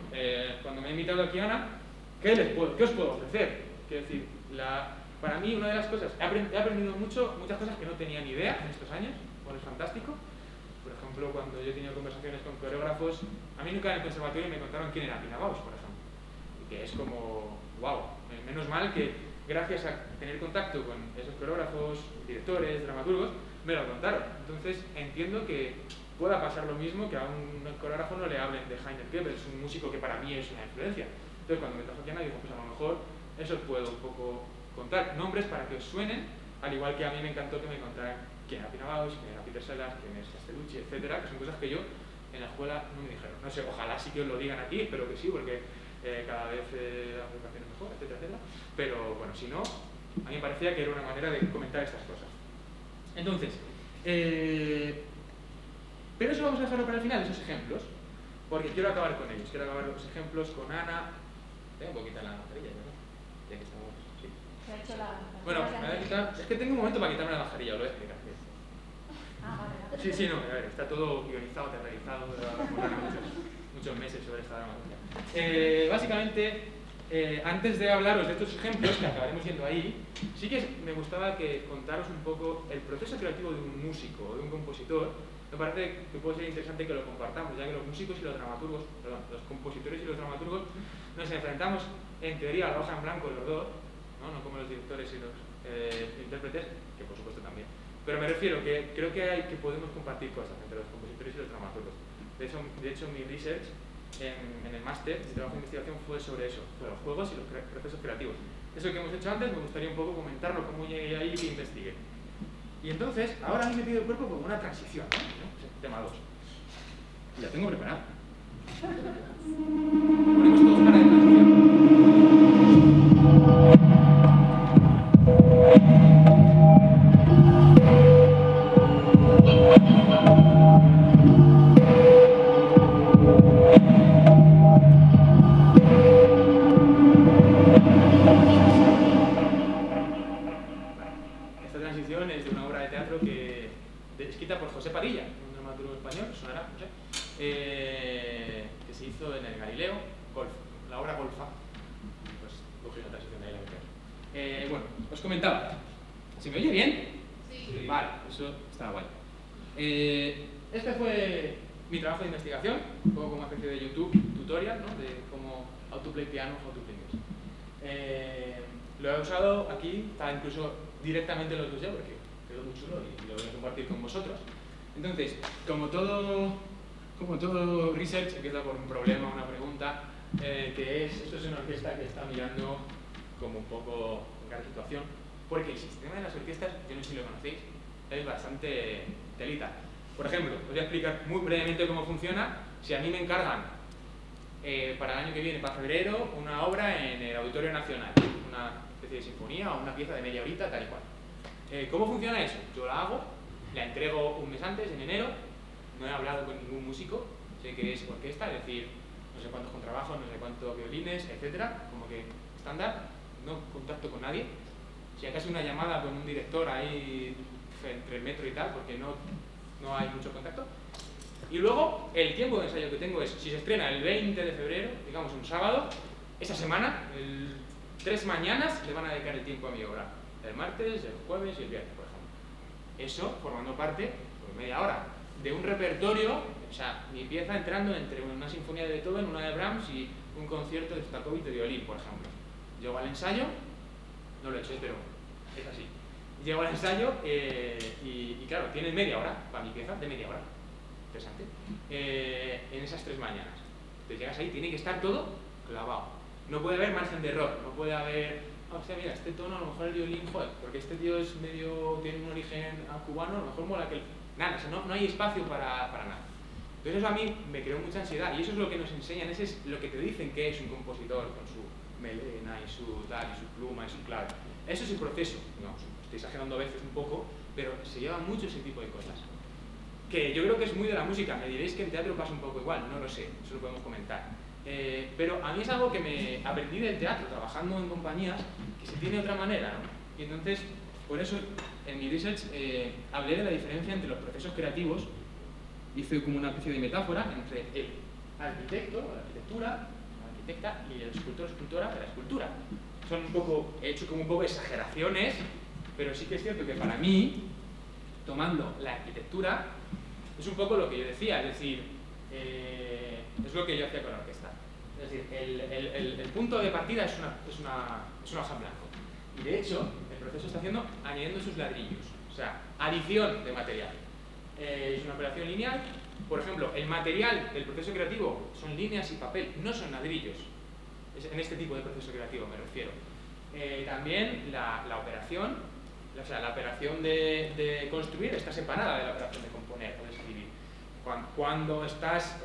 cuando me ha invitado aquí Ana, ¿qué os puedo ofrecer? Quiero decir, para mí una de las cosas, he aprendido muchas cosas que no tenía ni idea en estos años, es fantástico. Por ejemplo, cuando yo he tenido conversaciones con coreógrafos, a mí nunca en el conservatorio me contaron quién era Pina Bausch, por ejemplo. Y que es como, wow, menos mal que gracias a tener contacto con esos coreógrafos, directores, dramaturgos, me lo contaron. Entonces entiendo que pueda pasar lo mismo, que a un coreógrafo no le hablen de Heiner Goebbels, un músico que para mí es una influencia. Entonces cuando me trajo aquí Ana, digo, pues a lo mejor eso os puedo un poco contar. Nombres para que os suenen, al igual que a mí me encantó que me contaran quién era Pina Bausch, quién era Peter Sellars, quién es Castellucci, etcétera, que son cosas que yo en la escuela no me dijeron. No sé, ojalá sí que os lo digan aquí, espero que sí, porque cada vez la educación es mejor, etcétera, etcétera. Pero bueno, si no, a mí me parecía que era una manera de comentar estas cosas. Entonces, pero eso vamos a dejarlo para el final, esos ejemplos, porque quiero acabar con ellos. Quiero acabar los ejemplos con Ana. Tengo un poquito la mascarilla, ¿verdad? Ya que estamos. Sí. Se ha hecho la... Bueno, me voy a quitar. Es que tengo un momento para quitarme la mascarilla, os lo voy a explicar. Vale. Sí, no, a ver, está todo guionizado, teatralizado, muchos meses sobre esta dramaturgia. Básicamente, antes de hablaros de estos ejemplos, que acabaremos yendo ahí, sí que me gustaba que contaros un poco el proceso creativo de un músico o de un compositor. Me parece que puede ser interesante que lo compartamos, ya que los músicos y los dramaturgos, perdón, los compositores y los dramaturgos nos enfrentamos en teoría a la hoja en blanco los dos, no como los directores y los intérpretes, que por supuesto también. Pero me refiero que creo que podemos compartir cosas entre los compositores y los dramaturgos. De hecho mi research en el máster, mi trabajo de investigación fue sobre eso, sobre los juegos y los procesos creativos. Eso que hemos hecho antes me gustaría un poco comentarlo, cómo llegué ahí y que investigué. Y entonces, ahora a mí me pide el cuerpo como una transición, ¿no? Tema 2. Ya tengo preparado. Ponemos todos cara de transición. Esta transición es de una obra de teatro escrita por José Padilla, un dramaturgo español, sonará, no sé, que se hizo en el Galileo, la obra Golfa. Pues cogí una transición de ahí la que bueno, os comentaba. ¿Se me oye bien? Sí. Vale, eso está guay. Este fue mi trabajo de investigación, un poco como una especie de YouTube tutorial, ¿no? De cómo how to play piano, how to play music. Lo he usado aquí, está incluso directamente lo puse porque quedó muy chulo y lo voy a compartir con vosotros. Entonces, como todo research empieza por un problema, una pregunta, esto es una orquesta que está mirando como un poco en cada situación, porque el sistema de las orquestas, yo no sé si lo conocéis, es bastante telita. Por ejemplo, os voy a explicar muy brevemente cómo funciona. Si a mí me encargan para el año que viene, para febrero, una obra en el Auditorio Nacional, una especie de sinfonía o una pieza de media horita, tal y cual. ¿Cómo funciona eso? Yo la hago, la entrego un mes antes, en enero, no he hablado con ningún músico, sé que es orquesta, es decir, no sé cuántos contrabajos, no sé cuántos violines, etcétera, como que estándar, no contacto con nadie. Si acaso una llamada con un director ahí entre el metro y tal, porque no hay mucho contacto. Y luego, el tiempo de ensayo que tengo es, si se estrena el 20 de febrero, digamos un sábado, esa semana, 3 mañanas le van a dedicar el tiempo a mi obra. El martes, el jueves y el viernes, por ejemplo. Eso formando parte, por media hora, de un repertorio, o sea, mi pieza entrando entre una sinfonía de Beethoven, una de Brahms y un concierto de Shostakovich de violín, por ejemplo. Llego al ensayo, no lo he hecho, pero es así. Llego al ensayo y claro, tienen media hora para mi pieza, de media hora. Interesante. En esas 3 mañanas. Entonces llegas ahí, tiene que estar todo clavado. No puede haber margen de error, no puede haber, o sea, mira, este tono a lo mejor el violín, joder, porque este tío es medio, tiene un origen cubano, a lo mejor mola que... Nada, no hay espacio para nada. Entonces eso a mí me creó mucha ansiedad y eso es lo que nos enseñan, eso es lo que te dicen que es un compositor con su melena y su tal, y su pluma y su clave. Eso es el proceso, no, estoy exagerando a veces un poco, pero se lleva mucho ese tipo de cosas. Que yo creo que es muy de la música, me diréis que en teatro pasa un poco igual, no lo sé, eso lo podemos comentar. Pero a mí es algo que me aprendí del teatro, trabajando en compañías, que se tiene de otra manera, ¿no? Y entonces, por eso, en mi research hablé de la diferencia entre los procesos creativos, hice como una especie de metáfora entre el arquitecto, o la arquitectura, la arquitecta, y el escultor o escultora de la escultura. Son un poco, he hecho como un poco exageraciones, pero sí que es cierto que para mí, tomando la arquitectura, es un poco lo que yo decía, es decir, es lo que yo hacía con la orquesta. Es decir, el punto de partida es una hoja en blanco. Y de hecho, el proceso está haciendo añadiendo sus ladrillos, o sea, adición de material. Es una operación lineal. Por ejemplo, el material del proceso creativo son líneas y papel, no son ladrillos. En este tipo de proceso creativo me refiero. También la operación, o sea, la operación de construir está separada de la operación de componer o de escribir. Cuando estás,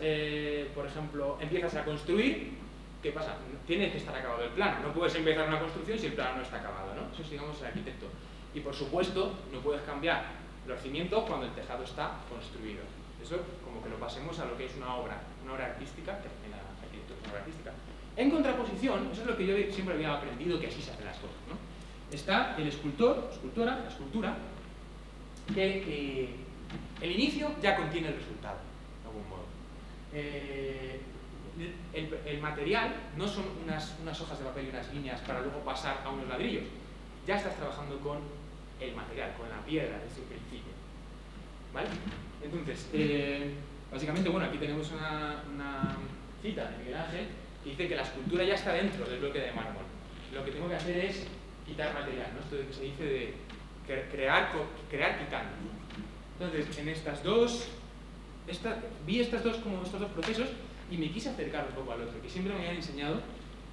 por ejemplo, empiezas a construir, ¿qué pasa? Tiene que estar acabado el plano. No puedes empezar una construcción si el plano no está acabado, ¿no? Eso es, digamos, el arquitecto. Y por supuesto, no puedes cambiar los cimientos cuando el tejado está construido. Eso como que lo pasemos a lo que es una obra artística, en la arquitectura es una obra artística. En contraposición, eso es lo que yo siempre había aprendido, que así se hacen las cosas, ¿no? Está el escultor, escultora, la escultura, que el inicio ya contiene el resultado, de algún modo. El material no son unas hojas de papel y unas líneas para luego pasar a unos ladrillos. Ya estás trabajando con el material, con la piedra desde el principio. ¿Vale? Entonces, básicamente, bueno, aquí tenemos una cita de Miguel Ángel que dice que la escultura ya está dentro del bloque de mármol. Lo que tengo que hacer es quitar material, ¿no? Esto que se dice de crear quitando. Entonces, en vi estos dos procesos y me quise acercar un poco al otro, que siempre me habían enseñado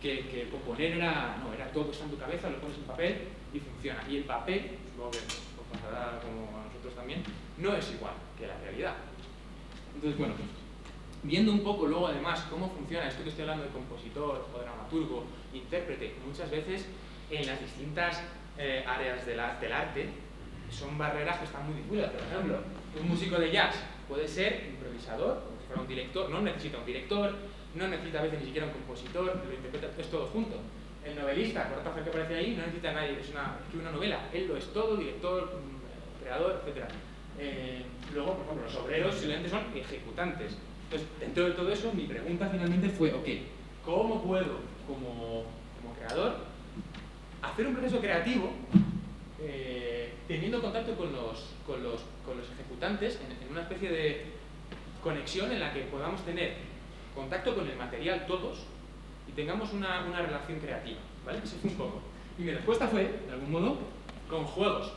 que componer era todo está en tu cabeza, lo pones en papel y funciona. Y el papel, supongo que os pasará como a nosotros también, no es igual que la realidad. Entonces, bueno, viendo un poco luego además cómo funciona esto que estoy hablando de compositor o dramaturgo, intérprete, muchas veces en las distintas áreas del arte son barreras que están muy difuminas. Por ejemplo, un músico de jazz puede ser improvisador, como si fuera un director, no necesita un director, no necesita a veces ni siquiera un compositor, lo interpreta, es todo junto. El novelista, por otra que aparece ahí, no necesita a nadie, escribe una novela, él lo es todo, director, creador, etc. Luego, por ejemplo, los obreros simplemente son ejecutantes. Entonces, dentro de todo eso, mi pregunta finalmente fue, ok, ¿cómo puedo, como creador, hacer un proceso creativo teniendo contacto con los ejecutantes en una especie de conexión en la que podamos tener contacto con el material todos y tengamos una relación creativa, ¿vale? Ese fue un poco. Y mi respuesta fue, de algún modo, con juegos.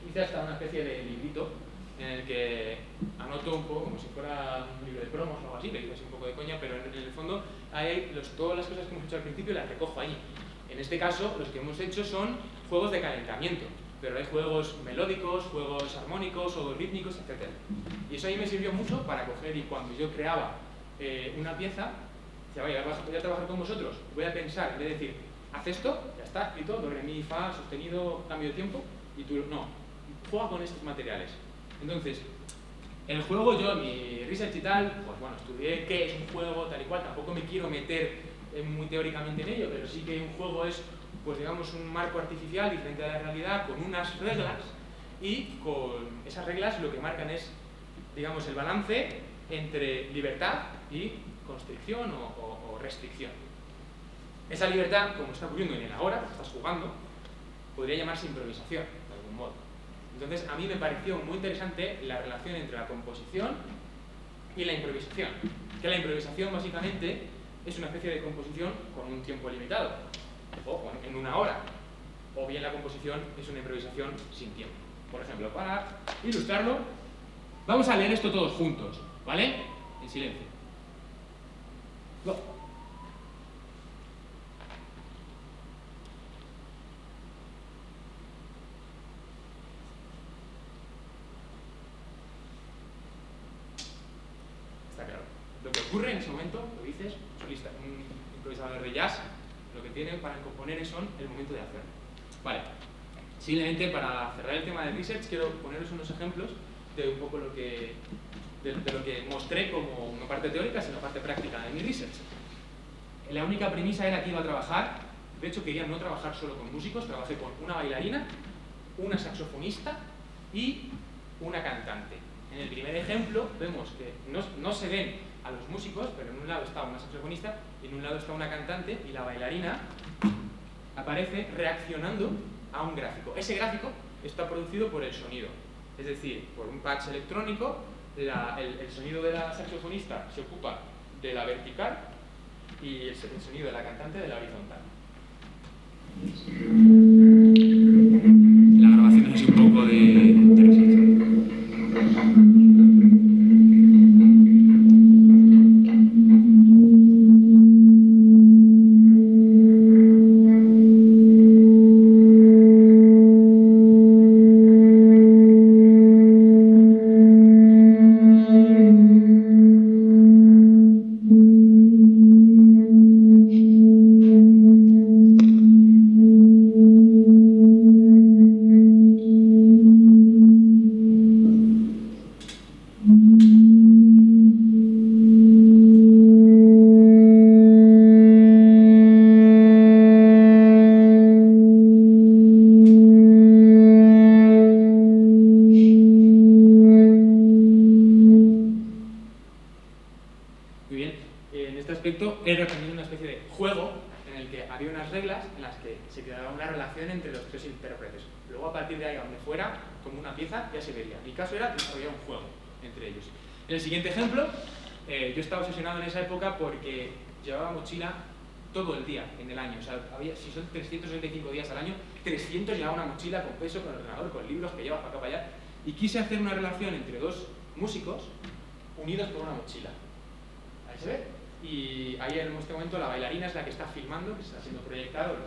Hice hasta una especie de librito en el que anoto un poco como si fuera un libro de promos o algo así, le hice así un poco de coña, pero en el fondo hay todas las cosas que hemos hecho al principio las recojo ahí. En este caso, los que hemos hecho son juegos de calentamiento, pero hay juegos melódicos, juegos armónicos o rítmicos, etc. Y eso a mí me sirvió mucho para coger, y cuando yo creaba una pieza, decía, vaya, voy a trabajar con vosotros, voy a pensar, en vez de decir, haz esto, ya está, escrito, do, re, mi, fa, sostenido, cambio de tiempo, y tú, no, juega con estos materiales. Entonces, el juego, yo en mi research y tal, pues bueno, estudié qué es un juego, tal y cual, tampoco me quiero meter muy teóricamente en ello, pero sí que un juego es, pues digamos, un marco artificial diferente a la realidad, con unas reglas, y con esas reglas lo que marcan es, digamos, el balance entre libertad y constricción o restricción. Esa libertad, como está ocurriendo en el ahora, porque estás jugando, podría llamarse improvisación, de algún modo. Entonces, a mí me pareció muy interesante la relación entre la composición y la improvisación. Que la improvisación, básicamente, es una especie de composición con un tiempo limitado, o en una hora. O bien la composición es una improvisación sin tiempo. Por ejemplo, para ilustrarlo, vamos a leer esto todos juntos, ¿vale? En silencio. Go. ocurre en ese momento, lo dices, un improvisador de jazz, lo que tiene para componer es el momento de hacerlo. Vale, simplemente para cerrar el tema de research quiero poneros unos ejemplos de un poco de lo que mostré como no parte teórica, sino parte práctica de mi research. La única premisa era que iba a trabajar, de hecho quería no trabajar solo con músicos, trabajé con una bailarina, una saxofonista y una cantante. En el primer ejemplo vemos que no se ven a los músicos, pero en un lado está una saxofonista y en un lado está una cantante, y la bailarina aparece reaccionando a un gráfico. Ese gráfico está producido por el sonido, es decir, por un patch electrónico. El sonido de la saxofonista se ocupa de la vertical y el sonido de la cantante de la horizontal. La grabación es así un poco de research. He reprimido una especie de juego en el que había unas reglas en las que se creaba una relación entre los tres intérpretes. Luego, a partir de ahí, a donde fuera, como una pieza, ya se vería. Mi caso era desarrollar un juego entre ellos. En el siguiente ejemplo, yo estaba obsesionado en esa época porque llevaba mochila todo el día en el año. O sea, si son 365 días al año, 300 llevaba una mochila con peso, con ordenador, con libros que llevas para acá para allá. Y quise hacer una relación entre dos músicos unidos por una mochila. Ahí se ve. Y ahí en este momento la bailarina es la que está filmando, que está siendo proyectado.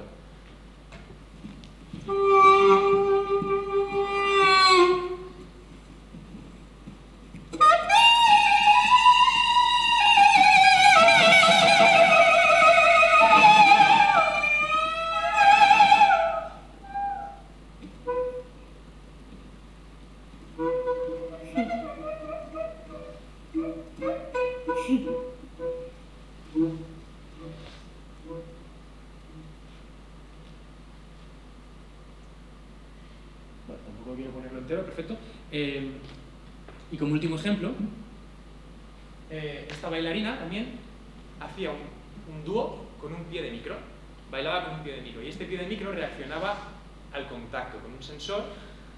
Bueno, tampoco quiero ponerlo entero, perfecto. Y como último ejemplo, esta bailarina también hacía un dúo con un pie de micro, bailaba con un pie de micro, y este pie de micro reaccionaba al contacto con un sensor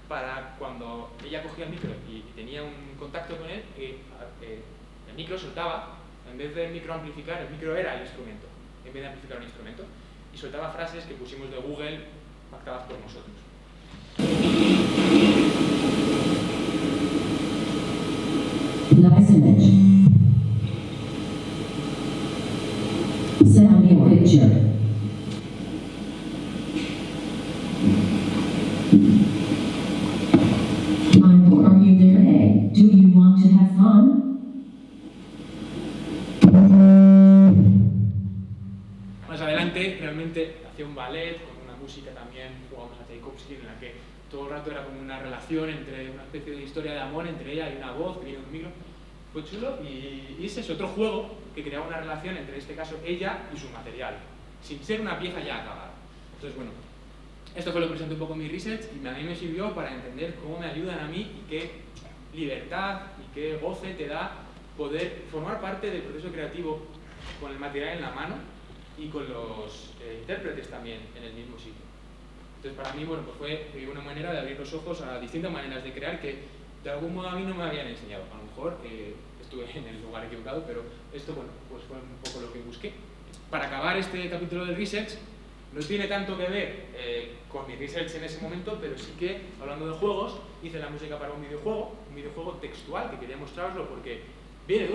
para cuando ella cogía el micro y tenía un contacto con él, el micro soltaba, en vez del micro amplificar, el micro era el instrumento, en vez de amplificar un instrumento, y soltaba frases que pusimos de Google pactadas por nosotros. Nice image. Send me a picture. Are you there? Hey, do you want to have fun? Más adelante realmente hacía un ballet con una música también, jugábamos a Tchaikovsky, en la que todo el rato era como una relación entre una especie de historia de amor entre ella y una voz que viene de un micro. Fue chulo y ese es otro juego que creaba una relación entre, en este caso, ella y su material, sin ser una pieza ya acabada. Entonces, bueno, esto fue lo que presenté un poco en mi research y a mí me sirvió para entender cómo me ayudan a mí y qué libertad y qué goce te da poder formar parte del proceso creativo con el material en la mano y con los intérpretes también en el mismo sitio. Entonces, para mí, bueno, pues fue una manera de abrir los ojos a distintas maneras de crear que de algún modo a mí no me habían enseñado. A lo mejor estuve en el lugar equivocado, pero esto, bueno, pues fue un poco lo que busqué. Para acabar este capítulo del research, no tiene tanto que ver con mi research en ese momento, pero sí que, hablando de juegos, hice la música para un videojuego textual, que quería mostraroslo porque viene de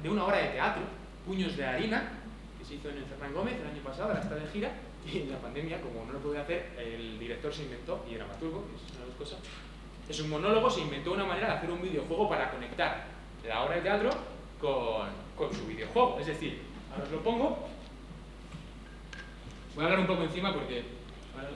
una obra de teatro, Puños de Harina, que se hizo en el Fernán Gómez el año pasado, ahora está de gira, y en la pandemia, como no lo podía hacer, el director se inventó, y dramaturgo, que es una de las cosas, es un monólogo, se inventó una manera de hacer un videojuego para conectar la obra de teatro con su videojuego. Es decir, ahora os lo pongo. Voy a hablar un poco encima porque... A ver.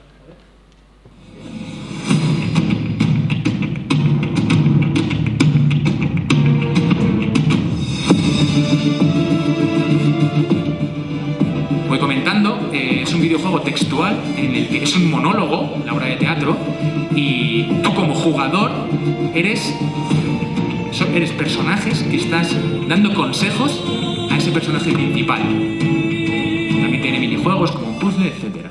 Voy comentando, es un videojuego textual en el que es un monólogo, la obra de teatro, y tú como jugador eres personajes que estás dando consejos a ese personaje principal. También tiene minijuegos como un puzzle, etc.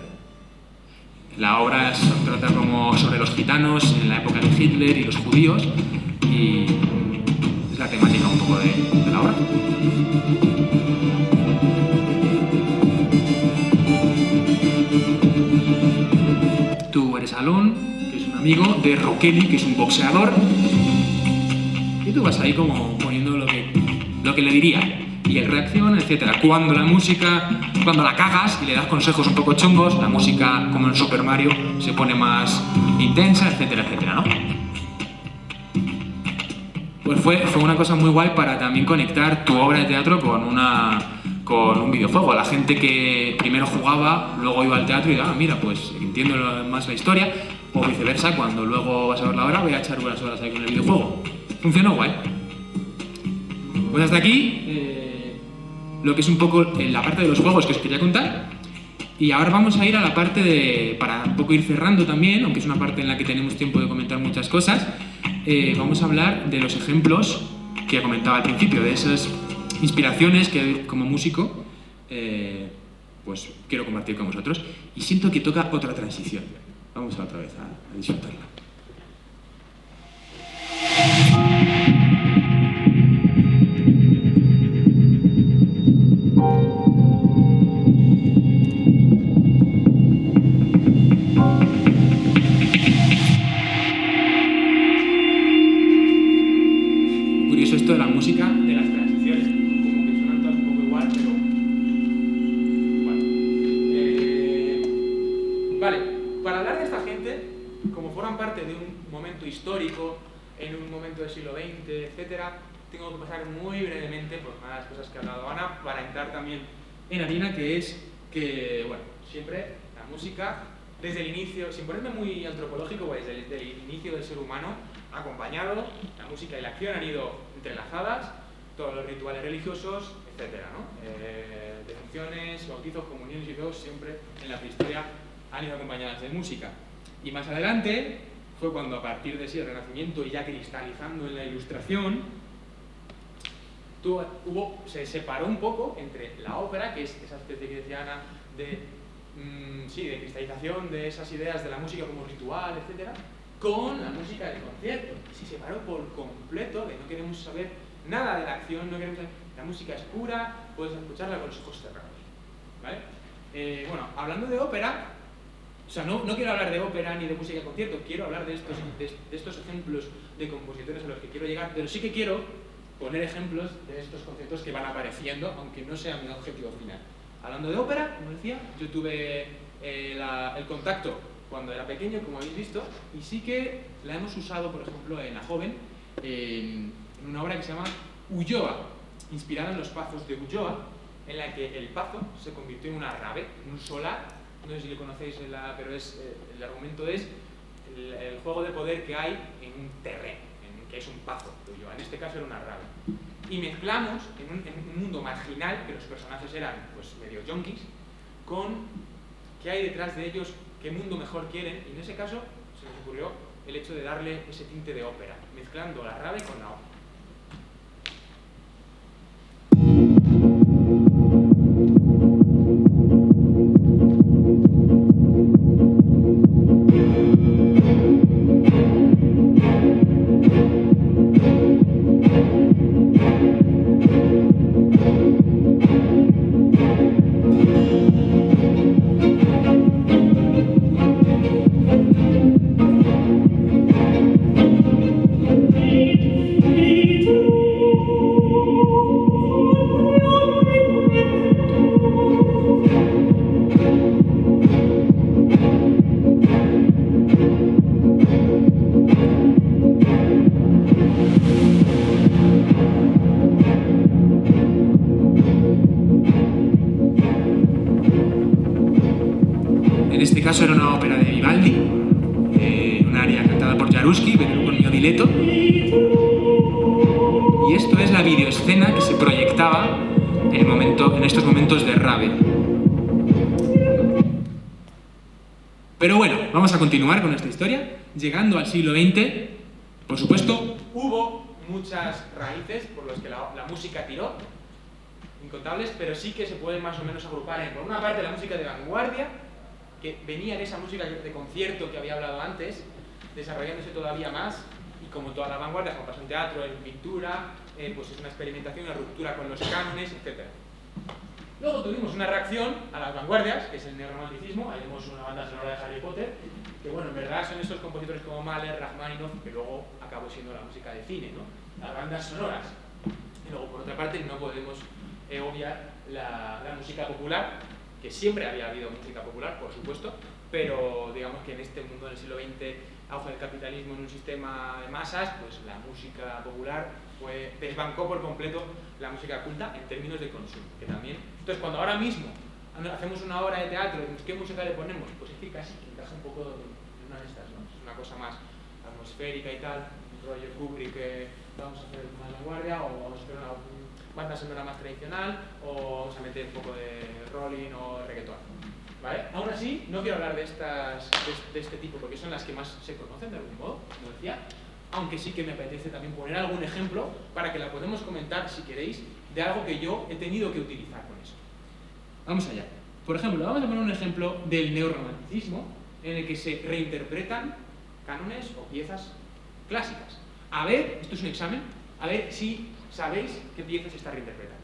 La obra trata como sobre los gitanos en la época de Hitler y los judíos, y es la temática un poco de la obra. Tú eres Alon, que es un amigo de Rokeli, que es un boxeador, y tú vas ahí como poniendo lo que le diría, y él reacciona, etc. Cuando la cagas y le das consejos un poco chungos, la música, como en Super Mario, se pone más intensa, etcétera, etcétera, ¿no? Pues fue una cosa muy guay para también conectar tu obra de teatro con un videojuego. La gente que primero jugaba, luego iba al teatro y diga, mira, pues entiendo más la historia, o viceversa, cuando luego vas a ver la obra, voy a echar unas horas ahí con el videojuego. Funcionó guay. Pues hasta aquí lo que es un poco la parte de los juegos que os quería contar. Y ahora vamos a ir a la parte para un poco ir cerrando también, aunque es una parte en la que tenemos tiempo de comentar muchas cosas. Vamos a hablar de los ejemplos que comentaba al principio, de esas inspiraciones que como músico pues quiero compartir con vosotros, y siento que toca otra transición. Vamos otra vez a disfrutarla. Curioso esto de la música, de las transiciones, como que suenan todas un poco igual, pero bueno. Vale, para hablar de esta gente, como forman parte de un momento histórico, en un momento del siglo XX, etcétera, tengo que pasar muy brevemente por una de las cosas que ha hablado Ana para entrar también en harina, que es que, bueno, siempre la música, desde el inicio, sin ponerme muy antropológico, pues desde el inicio del ser humano, ha acompañado, la música y la acción han ido entrelazadas, todos los rituales religiosos, etcétera, ¿no? Defunciones, bautizos, comuniones y todo, siempre en la prehistoria han ido acompañadas de música. Y más adelante fue cuando, a partir de el Renacimiento y ya cristalizando en la Ilustración, se separó un poco entre la ópera, que es esa especie que decía Ana de cristalización de esas ideas de la música como ritual, etcétera, con la música del concierto. Se separó por completo, de no queremos saber nada de la acción, no queremos saber, la música es pura, puedes escucharla con los ojos cerrados, ¿vale? Bueno, hablando de ópera, o sea, no quiero hablar de ópera ni de música de concierto, quiero hablar de estos ejemplos de compositores a los que quiero llegar, pero sí que quiero poner ejemplos de estos conceptos que van apareciendo, aunque no sea mi objetivo final. Hablando de ópera, como decía, yo tuve el contacto cuando era pequeño, como habéis visto, y sí que la hemos usado, por ejemplo, en La Joven, en una obra que se llama Ulloa, inspirada en los pazos de Ulloa, en la que el pazo se convirtió en una rave, en un solar. No sé si lo conocéis, pero el argumento es el juego de poder que hay en un terreno, que es un pazo de Ulloa. En este caso era una rave. Y mezclamos en un mundo marginal, que los personajes eran pues medio yonkis, con qué hay detrás de ellos, qué mundo mejor quieren, y en ese caso se nos ocurrió el hecho de darle ese tinte de ópera, mezclando la rave con la ópera. En este caso era una ópera de Vivaldi, un aria cantada por Jaruski, pero con mio diletto. Y esto es la videoescena que se proyectaba en estos momentos de Ravel. Pero bueno, vamos a continuar con esta historia. Llegando al siglo XX, por supuesto, hubo muchas raíces por las que la música tiró, incontables, pero sí que se pueden más o menos agrupar en, por una parte, la música de vanguardia, que venía de esa música de concierto que había hablado antes, desarrollándose todavía más, y como toda la vanguardia, como pasó en teatro, en pintura, pues es una experimentación, una ruptura con los cánones, etc. Luego tuvimos una reacción a las vanguardias, que es el neorromanticismo. Ahí vemos una banda sonora de Harry Potter, que bueno, en verdad son estos compositores como Mahler, Rachmaninoff, que luego acabó siendo la música de cine, ¿no? Las bandas sonoras. Y luego, por otra parte, no podemos obviar la música popular, que siempre había habido música popular, por supuesto, pero digamos que en este mundo del siglo XX, auge del capitalismo en un sistema de masas, pues la música popular desbancó por completo la música culta en términos de consumo, que también. Entonces, cuando ahora mismo hacemos una obra de teatro, ¿qué música le ponemos? Pues es que casi encaja un poco en una de estas, ¿no? Es una cosa más atmosférica y tal, rollo Kubrick, que vamos a hacer más vanguardia, o vamos a hacer una banda sonora más tradicional, o vamos a meter un poco de rolling o reggaetón, ¿vale? Aún así, no quiero hablar de este tipo, porque son las que más se conocen de algún modo, como decía, aunque sí que me apetece también poner algún ejemplo para que la podemos comentar, si queréis, de algo que yo he tenido que utilizar con eso. Vamos allá. Por ejemplo, vamos a poner un ejemplo del neorromanticismo, en el que se reinterpretan cánones o piezas clásicas. A ver, esto es un examen, a ver si sabéis qué piezas se está reinterpretando.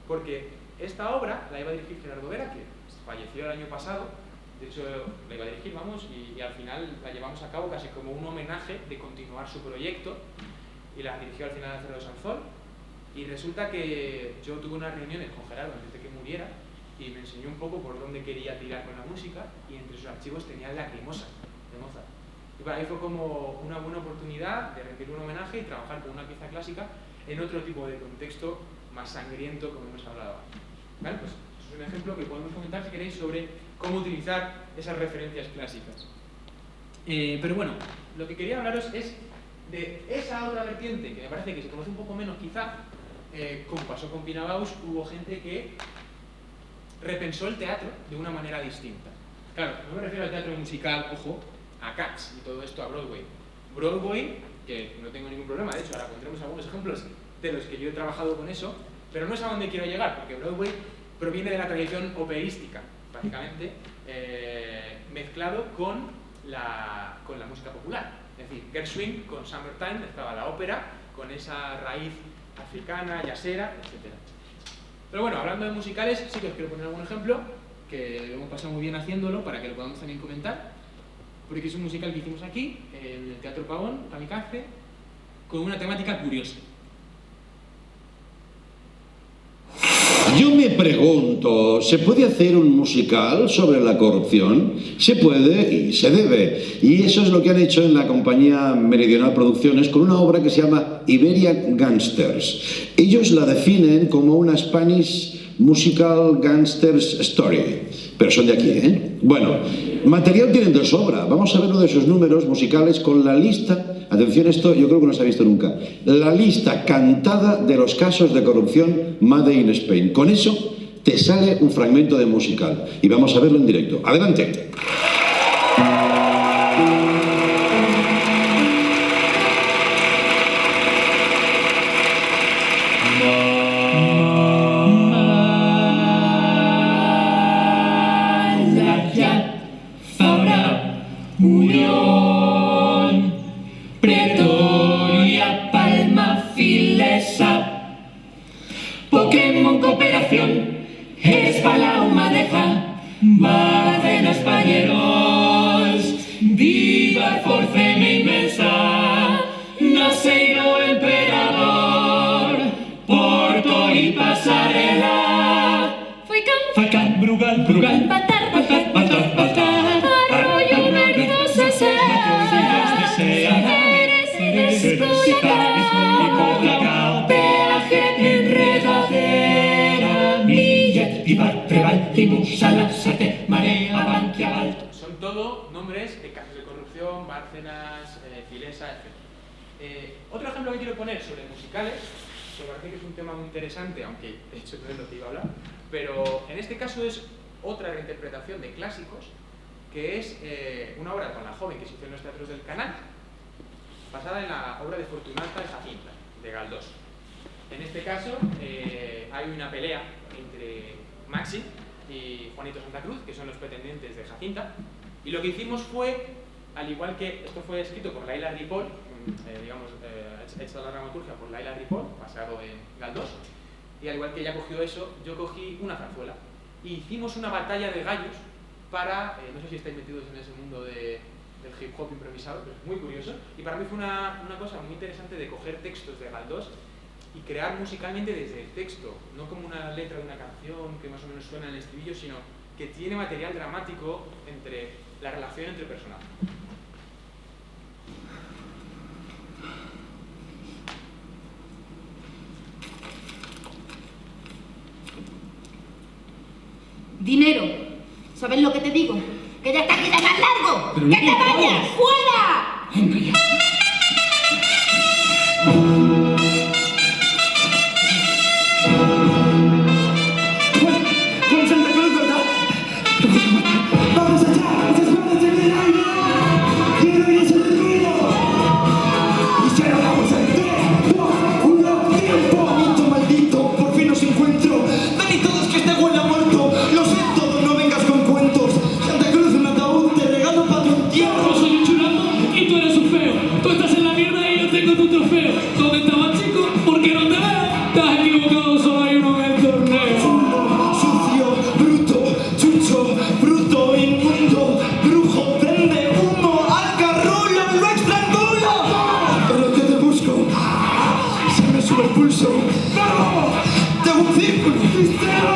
Porque esta obra la iba a dirigir Gerardo Vera, que falleció el año pasado, de hecho la iba a dirigir, y al final la llevamos a cabo casi como un homenaje de continuar su proyecto, y la dirigió al final Alfredo Sanzón, y resulta que yo tuve unas reuniones con Gerardo antes de que muriera, y me enseñó un poco por dónde quería tirar con la música, y entre sus archivos tenía Lacrimosa, de Mozart. Y para mí fue como una buena oportunidad de rendir un homenaje y trabajar con una pieza clásica en otro tipo de contexto más sangriento, como hemos hablado antes. ¿Vale? Pues es un ejemplo que podemos comentar, si queréis, sobre cómo utilizar esas referencias clásicas. Pero bueno, lo que quería hablaros es de esa otra vertiente, que me parece que se conoce un poco menos quizá, como pasó con Pina Bausch, hubo gente que repensó el teatro de una manera distinta. Claro, no me refiero al teatro musical, ojo, a Cats y todo esto, a Broadway. Broadway, que no tengo ningún problema, de hecho, ahora pondremos algunos ejemplos de los que yo he trabajado con eso, pero no es a donde quiero llegar, porque Broadway proviene de la tradición operística, básicamente, mezclado con la música popular. Es decir, Gershwin con Summertime estaba la ópera, con esa raíz africana, jazzera, etc. Pero bueno, hablando de musicales, sí que os quiero poner algún ejemplo, que lo hemos pasado muy bien haciéndolo, para que lo podamos también comentar, porque es un musical que hicimos aquí, en el Teatro Pavón, Kamikaze, con una temática curiosa. Yo me pregunto, ¿se puede hacer un musical sobre la corrupción? Se puede y se debe. Y eso es lo que han hecho en la compañía Meridional Producciones con una obra que se llama Iberian Gangsters. Ellos la definen como una Spanish Musical Gangsters Story. Pero son de aquí, ¿eh? Bueno, material tienen de sobra. Vamos a ver uno de esos números musicales con la lista, atención, esto yo creo que no se ha visto nunca, la lista cantada de los casos de corrupción Made in Spain. Con eso te sale un fragmento de musical y vamos a verlo en directo. ¡Adelante! Unión, Pretoria, Palma, Filesa, Pokémon Cooperación, Espalau, Madeja, Bárcena, Españols, Viva Forcena Inmensa, Naseiro, Emperador, Porto y Pasarela, Facán, Brugal, Brugal, Batar, Batar, Batar, Batar, Arroyo, Merino, Sesea, Eres, Colacao, Peaje, Enredadera, Millet, Vivar, Trebal, Tibu, Sala, Sate, Marea, Banquiaval. Son todo nombres de casos de corrupción, Bárcenas, Filesa, etc. Otro ejemplo que quiero poner sobre musicales, que me parece que es un tema muy interesante, aunque de hecho no es lo que iba a hablar, pero en este caso es otra reinterpretación de clásicos, que es una obra con la joven que se hizo en los teatros del Canal, basada en la obra de Fortunata y Jacinta, de Galdós. En este caso hay una pelea entre Maxi y Juanito Santa Cruz, que son los pretendientes de Jacinta, y lo que hicimos fue, al igual que esto fue escrito por Laila Ripoll, hecha la dramaturgia por Laila Ripoll, basado en Galdós, y al igual que ella cogió eso, yo cogí una zarzuela y hicimos una batalla de gallos para, no sé si estáis metidos en ese mundo del hip hop improvisado, pero es muy curioso, y para mí fue una cosa muy interesante de coger textos de Galdós y crear musicalmente desde el texto, no como una letra de una canción que más o menos suena en el estribillo, sino que tiene material dramático entre la relación entre personajes. Dinero. ¿Sabes lo que te digo? ¡Que ya está aquí de más largo! ¡Que te vayas! ¡Fuera! Venga ya. Juan Santa Cruz, ¿verdad? ¡Vamos allá! ¡Esas manos en el aire! ¡Quiero ir a ese ruido! ¡Y se lo vamos a 3, 2, 1, tiempo! ¡Maldito, maldito! ¡Por fin os encuentro! ¡Ven y todos que este huele a muerto! ¡Lo sé todo, no vengas con cuentos! ¡Santa Cruz, un ataúd! ¡Te regalo para tu entierro! Yo soy un chulazo y tú eres un feo. Tú estás en la mierda y yo tengo tu trofeo. ¿Dónde estabas, chico? ¿Por qué no te veo? Te has equivocado, solo hay uno en el torneo. Sucio, bruto, chucho, bruto, inmundo, brujo, vende humo, alcarrullo, lo estrangula. Pero que te busco, se me sube el pulso. ¡No! ¡Tengo un círculo! ¡Cristero!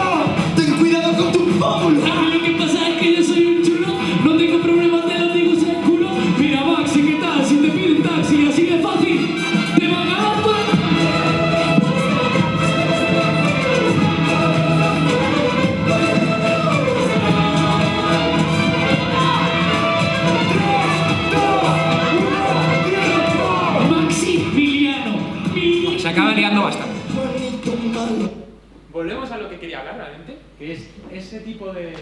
¡Ten cuidado con tu pómulo! A mí lo que pasa es que yo soy un chulo. No tengo problemas, te lo digo sin culo. Mira, Maxi, ¿qué tal? Si te piden taxi así de fácil, te van a dar por... Maximiliano. Se acaba liando bastante. Volvemos a lo que quería hablar realmente, que es ese tipo de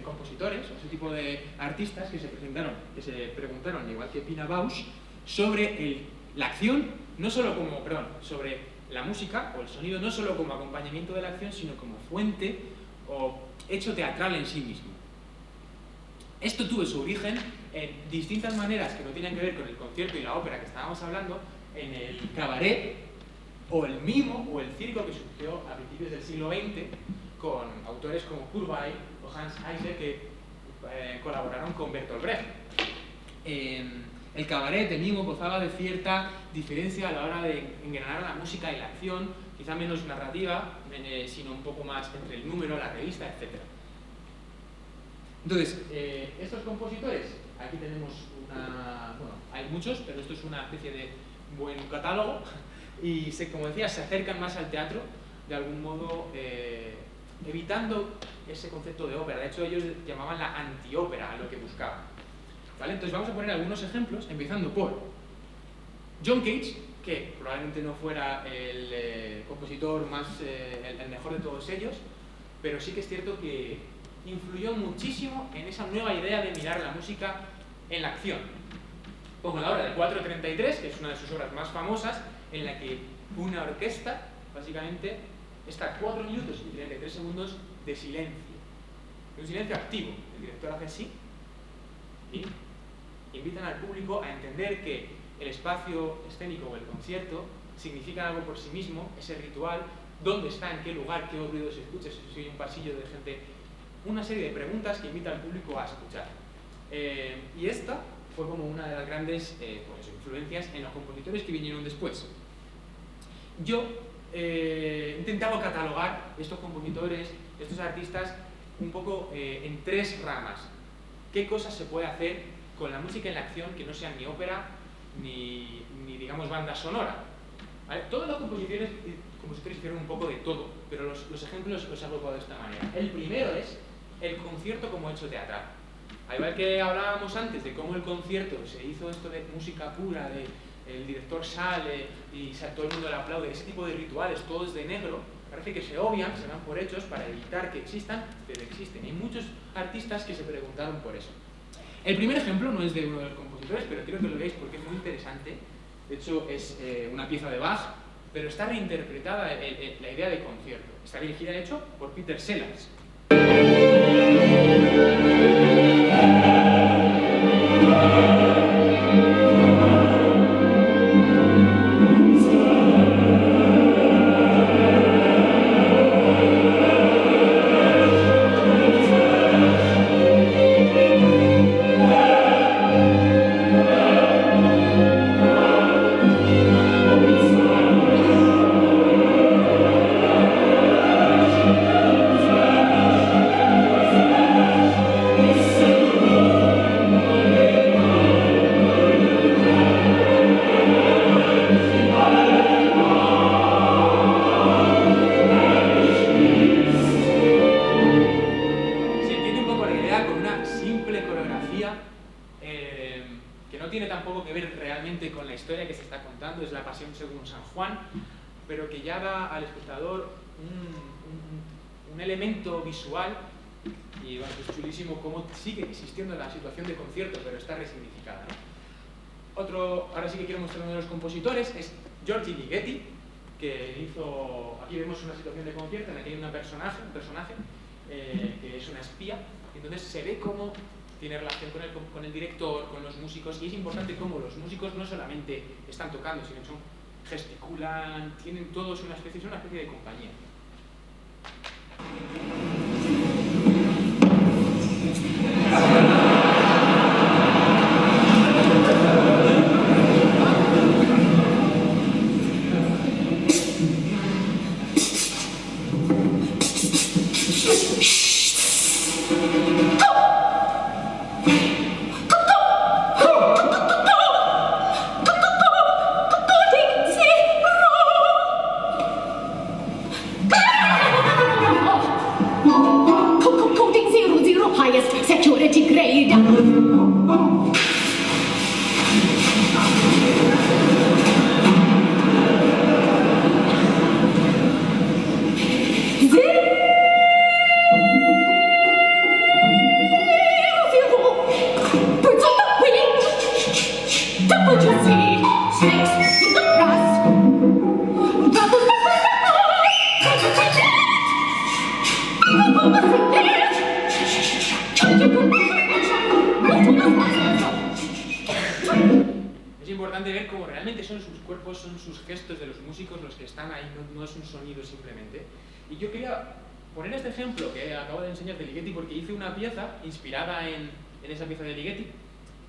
compositores, o ese tipo de artistas que se preguntaron, igual que Pina Bausch, sobre la acción, no solo como, sobre la música o el sonido, no solo como acompañamiento de la acción, sino como fuente o hecho teatral en sí mismo. Esto tuvo su origen en distintas maneras que no tenían que ver con el concierto y la ópera que estábamos hablando, en el cabaret, o el mimo, o el circo que surgió a principios del siglo XX con autores como Kurt Weill o Hans Eisler que colaboraron con Bertolt Brecht. El cabaret, el mimo, gozaba de cierta diferencia a la hora de engranar la música y la acción, quizá menos narrativa, sino un poco más entre el número, la revista, etc. Entonces, estos compositores, aquí tenemos hay muchos, pero esto es una especie de buen catálogo, y como decía, se acercan más al teatro de algún modo evitando ese concepto de ópera. De hecho, ellos llamaban la antiópera a lo que buscaban. ¿Vale? Entonces vamos a poner algunos ejemplos, empezando por John Cage, que probablemente no fuera el compositor el mejor de todos ellos, pero sí que es cierto que influyó muchísimo en esa nueva idea de mirar la música en la acción. Pongo la obra de 4:33, que es una de sus obras más famosas, en la que una orquesta, básicamente, está 4 minutos y 33 segundos de silencio. Un silencio activo. El director hace así y invitan al público a entender que el espacio escénico o el concierto significa algo por sí mismo, ese ritual, dónde está, en qué lugar, qué ruido se escucha, si hay un pasillo de gente, una serie de preguntas que invita al público a escuchar. Y esta fue como una de las grandes influencias en los compositores que vinieron después. Yo he intentado catalogar estos compositores, estos artistas, un poco en 3 ramas. ¿Qué cosas se puede hacer con la música en la acción que no sean ni ópera ni digamos, banda sonora? ¿Vale? Todas las compositores hicieron un poco de todo, pero los ejemplos los he agrupado de esta manera. El primero es el concierto como hecho teatral. Al igual que hablábamos antes de cómo el concierto se hizo esto de música pura, de el director sale y todo el mundo le aplaude, ese tipo de rituales, todos de negro, parece que se obvian, se dan por hechos para evitar que existan, pero existen. Hay muchos artistas que se preguntaron por eso. El primer ejemplo no es de uno de los compositores, pero quiero que lo veáis porque es muy interesante. De hecho, es una pieza de Bach, pero está reinterpretada la idea de concierto. Está dirigida, de hecho, por Peter Sellars. Visual y bueno, es chulísimo cómo sigue existiendo la situación de concierto, pero está resignificada, ¿no? Ahora sí que quiero mostrar uno de los compositores, es György Ligeti, que hizo, aquí vemos una situación de concierto en la que hay un personaje que es una espía, y entonces se ve cómo tiene relación con el director, con los músicos, y es importante cómo los músicos no solamente están tocando, sino que gesticulan, tienen todos una especie de compañía. Inspirada en esa pieza de Ligeti,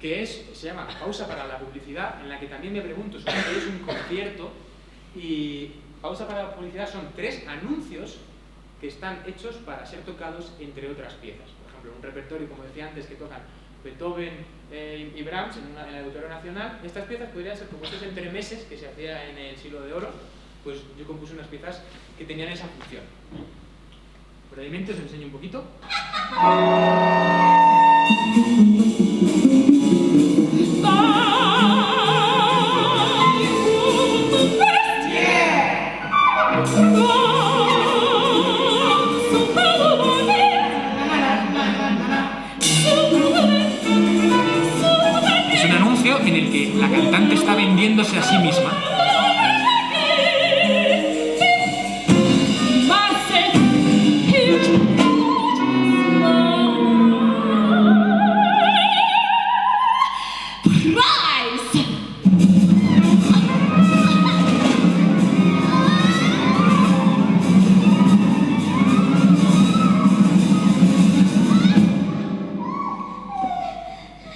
que se llama Pausa para la publicidad, en la que también me pregunto si es un concierto, y Pausa para la publicidad son 3 anuncios que están hechos para ser tocados entre otras piezas. Por ejemplo, un repertorio, como decía antes, que tocan Beethoven y Brahms en el Auditorio Nacional. Estas piezas podrían ser como estos entremeses que se hacía en el Siglo de Oro, pues yo compuse unas piezas que tenían esa función. Brevemente os enseño un poquito. Es un anuncio en el que la cantante está vendiéndose a sí misma.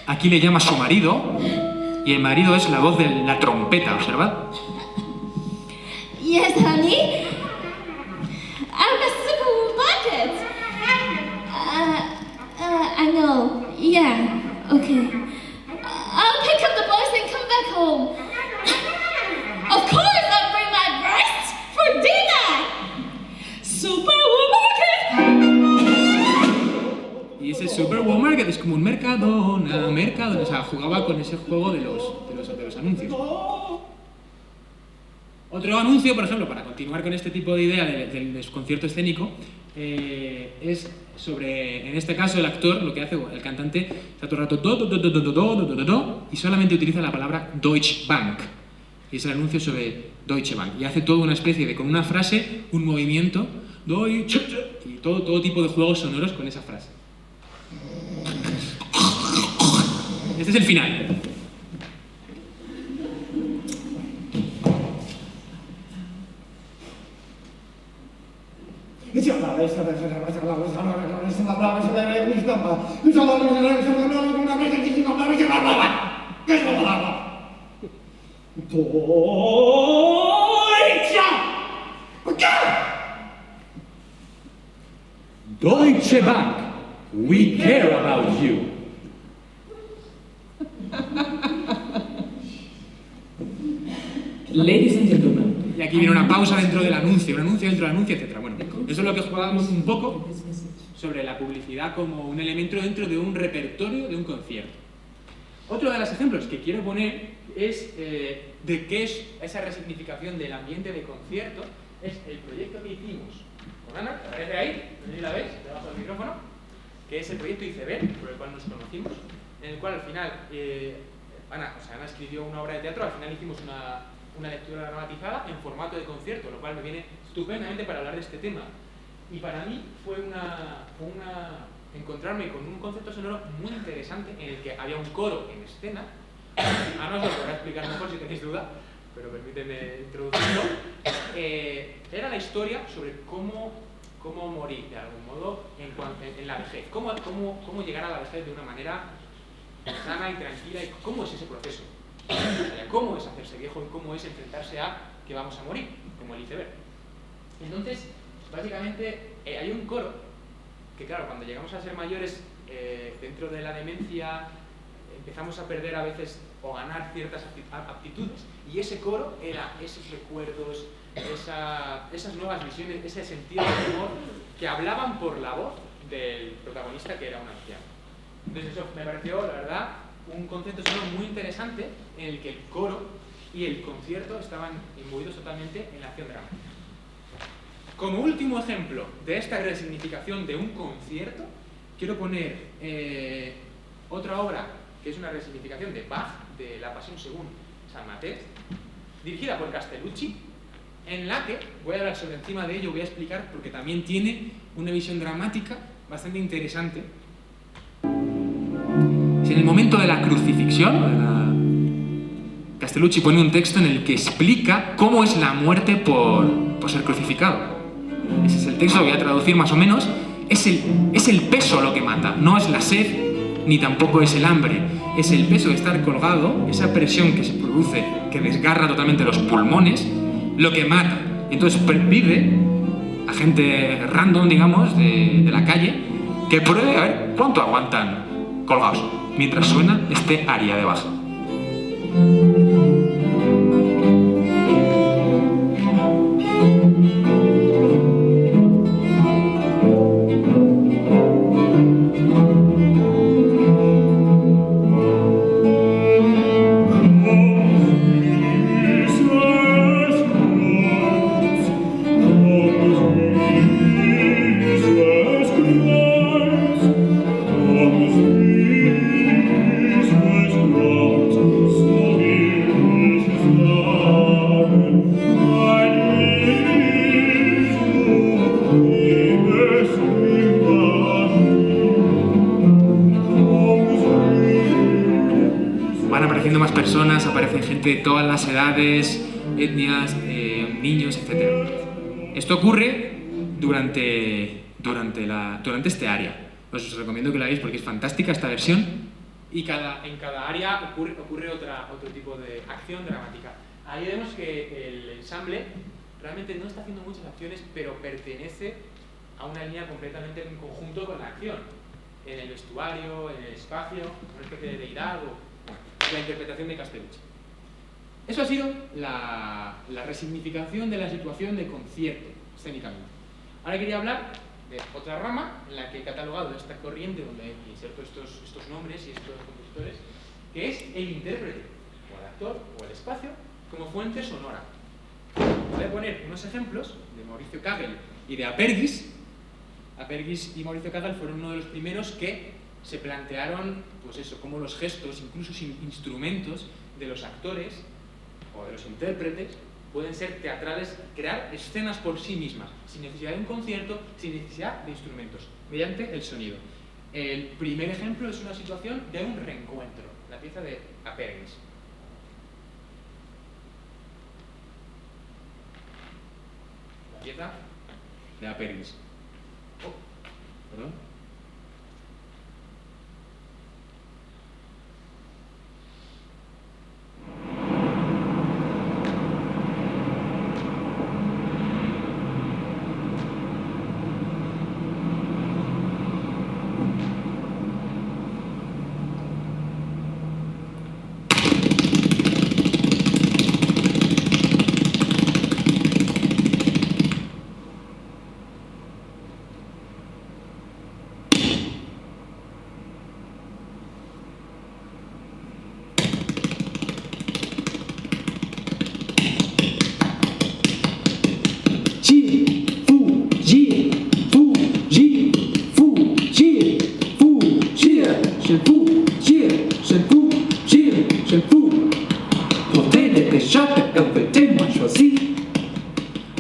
Aquí le llama a su marido y el marido es la voz de la trompeta, observad. Yes, honey. I'm a supermarket. I know. Yeah. Okay. I'll pick up the bus and come back home. Of course, I'll bring my breast for dinner. Supermarket. Y ese supermarket es como un Mercadona, o sea, jugaba con ese juego de los anuncios. Otro anuncio, por ejemplo, para continuar con este tipo de idea del concierto escénico, es sobre, en este caso, el actor, lo que hace, el cantante, está todo el rato y solamente utiliza la palabra Deutsche Bank. Y es el anuncio sobre Deutsche Bank. Y hace toda una especie de, con una frase, un movimiento, Deutsche, y todo tipo de juegos sonoros con esa frase. Este es el final. Deutsche Bank, we care about you. Ladies and gentlemen. Y aquí viene una pausa dentro del anuncio, un anuncio dentro del anuncio, etc. Bueno, eso es lo que jugábamos un poco sobre la publicidad como un elemento dentro de un repertorio de un concierto. Otro de los ejemplos que quiero poner es de qué es esa resignificación del ambiente de concierto. Es el proyecto que hicimos con Ana, que aparece ahí, no sé si la veis, debajo del micrófono, que es el proyecto Iceberg, por el cual nos conocimos, en el cual al final Ana escribió una obra de teatro, al final hicimos una lectura dramatizada en formato de concierto, lo cual me viene estupendamente para hablar de este tema. Y para mí fue encontrarme con un concepto sonoro muy interesante en el que había un coro en escena. Ana os lo podrá explicar mejor si tenéis duda, pero permíteme introducirlo. Era la historia sobre cómo morir, de algún modo, en la vejez. Cómo llegar a la vejez de una manera sana y tranquila, y cómo es ese proceso. O sea, cómo es hacerse viejo y cómo es enfrentarse a que vamos a morir, como el iceberg. Entonces, básicamente, hay un coro que, claro, cuando llegamos a ser mayores, dentro de la demencia, empezamos a perder a veces o ganar ciertas aptitudes, y ese coro era esos recuerdos, esas nuevas visiones, ese sentido de humor que hablaban por la voz del protagonista, que era un anciano. Entonces eso me pareció, la verdad, un concepto sonoro muy interesante en el que el coro y el concierto estaban imbuidos totalmente en la acción dramática. Como último ejemplo de esta resignificación de un concierto, quiero poner otra obra que es una resignificación de Bach, de La Pasión según San Mateo, dirigida por Castellucci, en la que voy a hablar sobre encima de ello, voy a explicar porque también tiene una visión dramática bastante interesante. En el momento de la crucifixión, Castellucci pone un texto en el que explica cómo es la muerte por ser crucificado. Ese es el texto, voy a traducir más o menos. Es el peso lo que mata, no es la sed ni tampoco es el hambre. Es el peso de estar colgado, esa presión que se produce, que desgarra totalmente los pulmones, lo que mata. Entonces vive a gente random, digamos, de la calle, que pruebe a ver cuánto aguantan colgados, mientras suena este aria de Bach. personas, aparecen gente de todas las edades, etnias, niños, etc. Esto ocurre durante este área. Os recomiendo que la veáis porque es fantástica esta versión. Y en cada área ocurre otro tipo de acción dramática. Ahí vemos que el ensamble realmente no está haciendo muchas acciones, pero pertenece a una línea completamente en conjunto con la acción. En el vestuario, en el espacio, una especie de deidad o la interpretación de Castellucci. Eso ha sido la resignificación de la situación de concierto, escénicamente. Ahora quería hablar de otra rama en la que he catalogado esta corriente donde inserto estos nombres y estos compositores, que es el intérprete, o el actor, o el espacio, como fuente sonora. Voy a poner unos ejemplos de Mauricio Kagel y de Apergis. Apergis y Mauricio Kagel fueron uno de los primeros que se plantearon, pues eso, cómo los gestos, incluso sin instrumentos de los actores o de los intérpretes, pueden ser teatrales, crear escenas por sí mismas, sin necesidad de un concierto, sin necesidad de instrumentos, mediante el sonido. El primer ejemplo es una situación de un reencuentro, la pieza de Apergis. La pieza de Apergis. Perdón.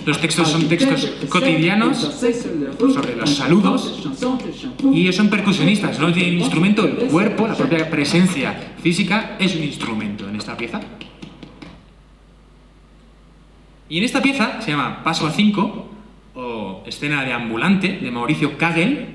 Los textos son textos cotidianos sobre los saludos y ellos son percusionistas, no tienen instrumento, el cuerpo, la propia presencia física es un instrumento en esta pieza. Y en esta pieza, se llama Paso a 5 o Escena de ambulante de Mauricio Kagel,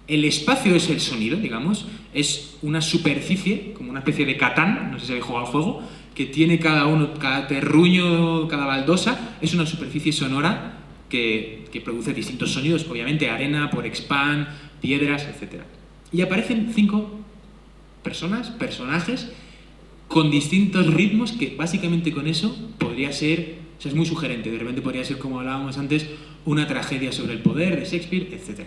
el espacio es el sonido, digamos, es una superficie, como una especie de Catán, no sé si habéis jugado al juego, que tiene cada terruño, cada baldosa, es una superficie sonora que produce distintos sonidos, obviamente arena, por expand, piedras, etc. Y aparecen 5 personajes, con distintos ritmos que básicamente con eso podría ser, o sea, es muy sugerente, de repente podría ser, como hablábamos antes, una tragedia sobre el poder de Shakespeare, etc.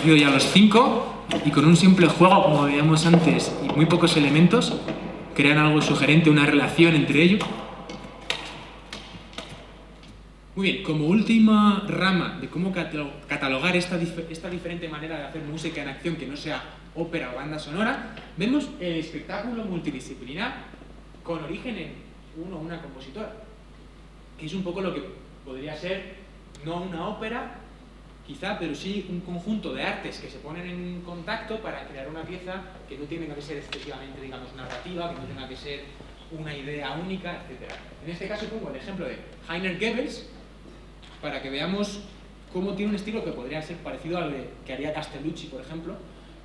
Ya los 5 y con un simple juego, como veíamos antes, y muy pocos elementos, crean algo sugerente, una relación entre ellos. Muy bien, como última rama de cómo catalogar esta diferente manera de hacer música en acción que no sea ópera o banda sonora, vemos el espectáculo multidisciplinar con origen en uno o una compositora, que es un poco lo que podría ser no una ópera, quizá, pero sí un conjunto de artes que se ponen en contacto para crear una pieza que no tenga que ser excesivamente, digamos, narrativa, que no tenga que ser una idea única, etc. En este caso pongo el ejemplo de Heiner Goebbels, para que veamos cómo tiene un estilo que podría ser parecido al que haría Castellucci, por ejemplo,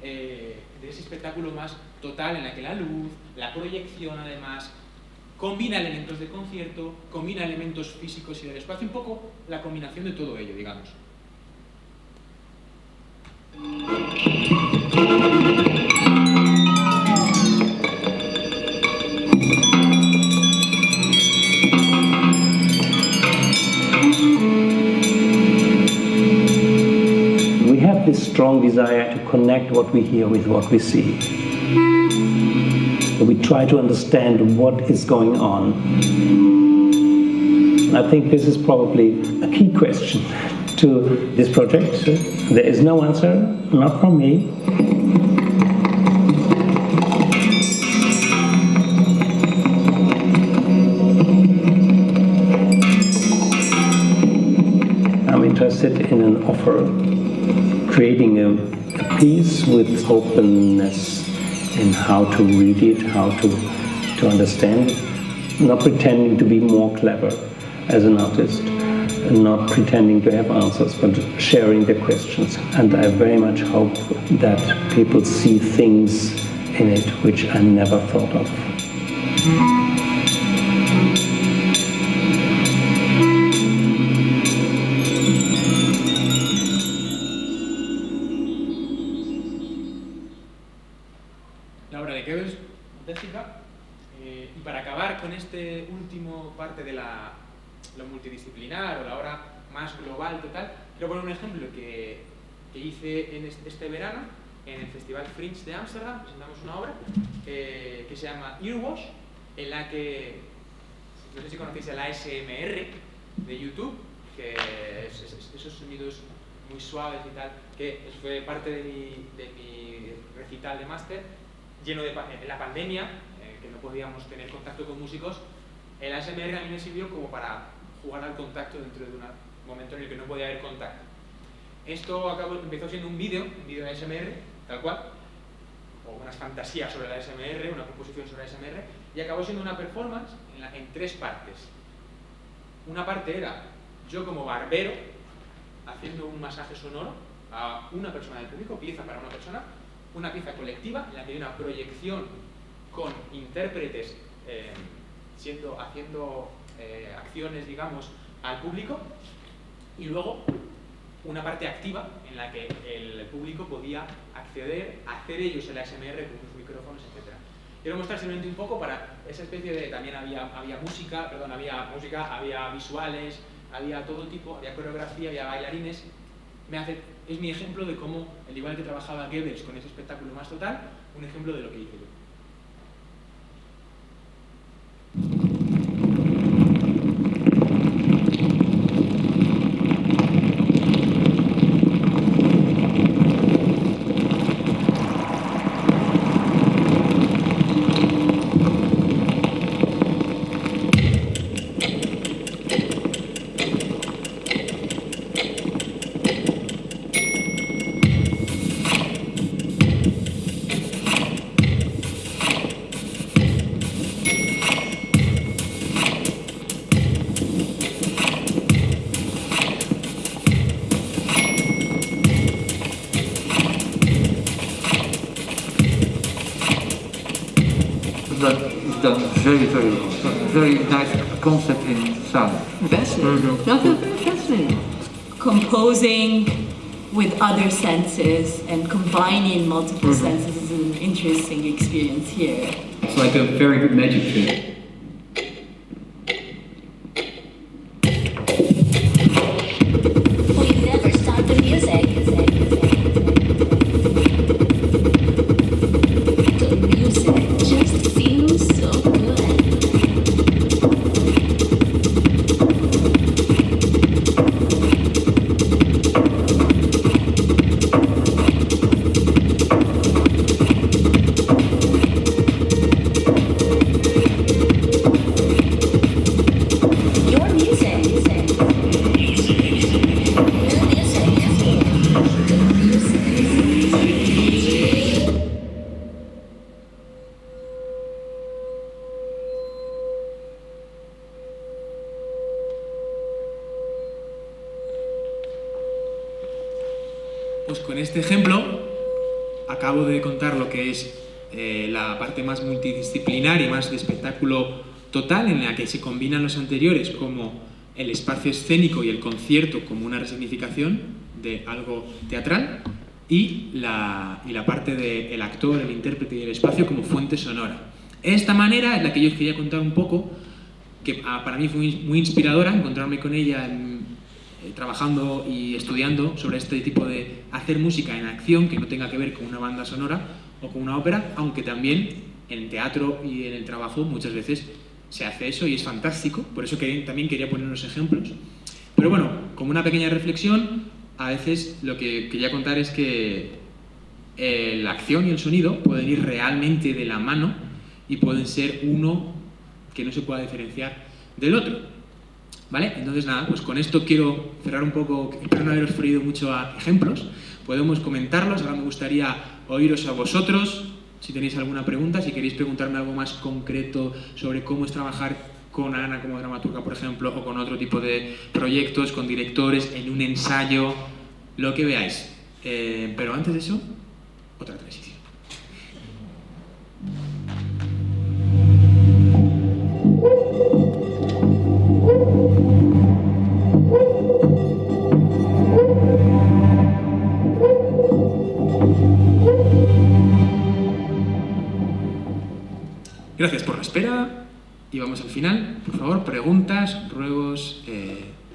de ese espectáculo más total en la que la luz, la proyección además, combina elementos de concierto, combina elementos físicos y del espacio, un poco la combinación de todo ello, digamos. We have this strong desire to connect what we hear with what we see. We try to understand what is going on. I think this is probably a key question to this project. There is no answer, not from me. I'm interested in an offer, creating a piece with openness in how to read it, how to understand it, not pretending to be more clever as an artist, and not pretending to have answers, but sharing the questions. And I very much hope that people see things in it which I never thought of. La obra de Goebbels, fantástica. Y para acabar con este último parte de lo multidisciplinar o la obra más global total, quiero poner un ejemplo que hice en este verano en el Festival Fringe de Ámsterdam. Presentamos una obra que se llama Earwash, en la que, no sé si conocéis el ASMR de YouTube, que es esos sonidos muy suaves y tal, que fue parte de mi recital de máster, lleno de en la pandemia, que no podíamos tener contacto con músicos. El ASMR a mí me sirvió como para jugar al contacto dentro de un momento en el que no podía haber contacto. Esto empezó siendo un vídeo de ASMR, tal cual, o unas fantasías sobre la ASMR, una composición sobre la ASMR, y acabó siendo una performance en 3 partes. Una parte era yo como barbero haciendo un masaje sonoro a una persona del público, pieza para una persona, una pieza colectiva en la que hay una proyección con intérpretes haciendo acciones, digamos, al público, y luego una parte activa en la que el público podía acceder, hacer ellos el ASMR con sus micrófonos, etc. Quiero mostrar simplemente un poco para esa especie de... También había música, había visuales, había todo tipo, había coreografía, había bailarines. Es mi ejemplo de cómo, al igual que trabajaba Goebbels con ese espectáculo más total, un ejemplo de lo que hice yo. Very nice concept in sound. Fascinating. That's very fascinating. Composing with other senses and combining multiple senses is an interesting experience here. It's like a very good magic trick. We never stop the music. The music just feels so good. pues con este ejemplo acabo de contar lo que es la parte más multidisciplinar y más de espectáculo total, en la que se combinan los anteriores como el espacio escénico y el concierto como una resignificación de algo teatral, y la parte del actor, el intérprete y el espacio como fuente sonora. Esta manera es la que yo os quería contar un poco, que para mí fue muy inspiradora encontrarme con ella trabajando y estudiando sobre este tipo de hacer música en acción que no tenga que ver con una banda sonora o con una ópera, aunque también en teatro y en el trabajo muchas veces se hace eso y es fantástico. Por eso también quería poner unos ejemplos. Pero bueno, como una pequeña reflexión, a veces lo que quería contar es que la acción y el sonido pueden ir realmente de la mano y pueden ser uno que no se pueda diferenciar del otro, ¿vale? Entonces nada, pues con esto quiero cerrar un poco, espero no haberos freído mucho a ejemplos, podemos comentarlos. Ahora me gustaría oíros a vosotros, si tenéis alguna pregunta, si queréis preguntarme algo más concreto sobre cómo es trabajar con Ana como dramaturga, por ejemplo, o con otro tipo de proyectos, con directores, en un ensayo, lo que veáis. Pero antes de eso, otra transición. Gracias por la espera y vamos al final. Por favor, preguntas, ruegos,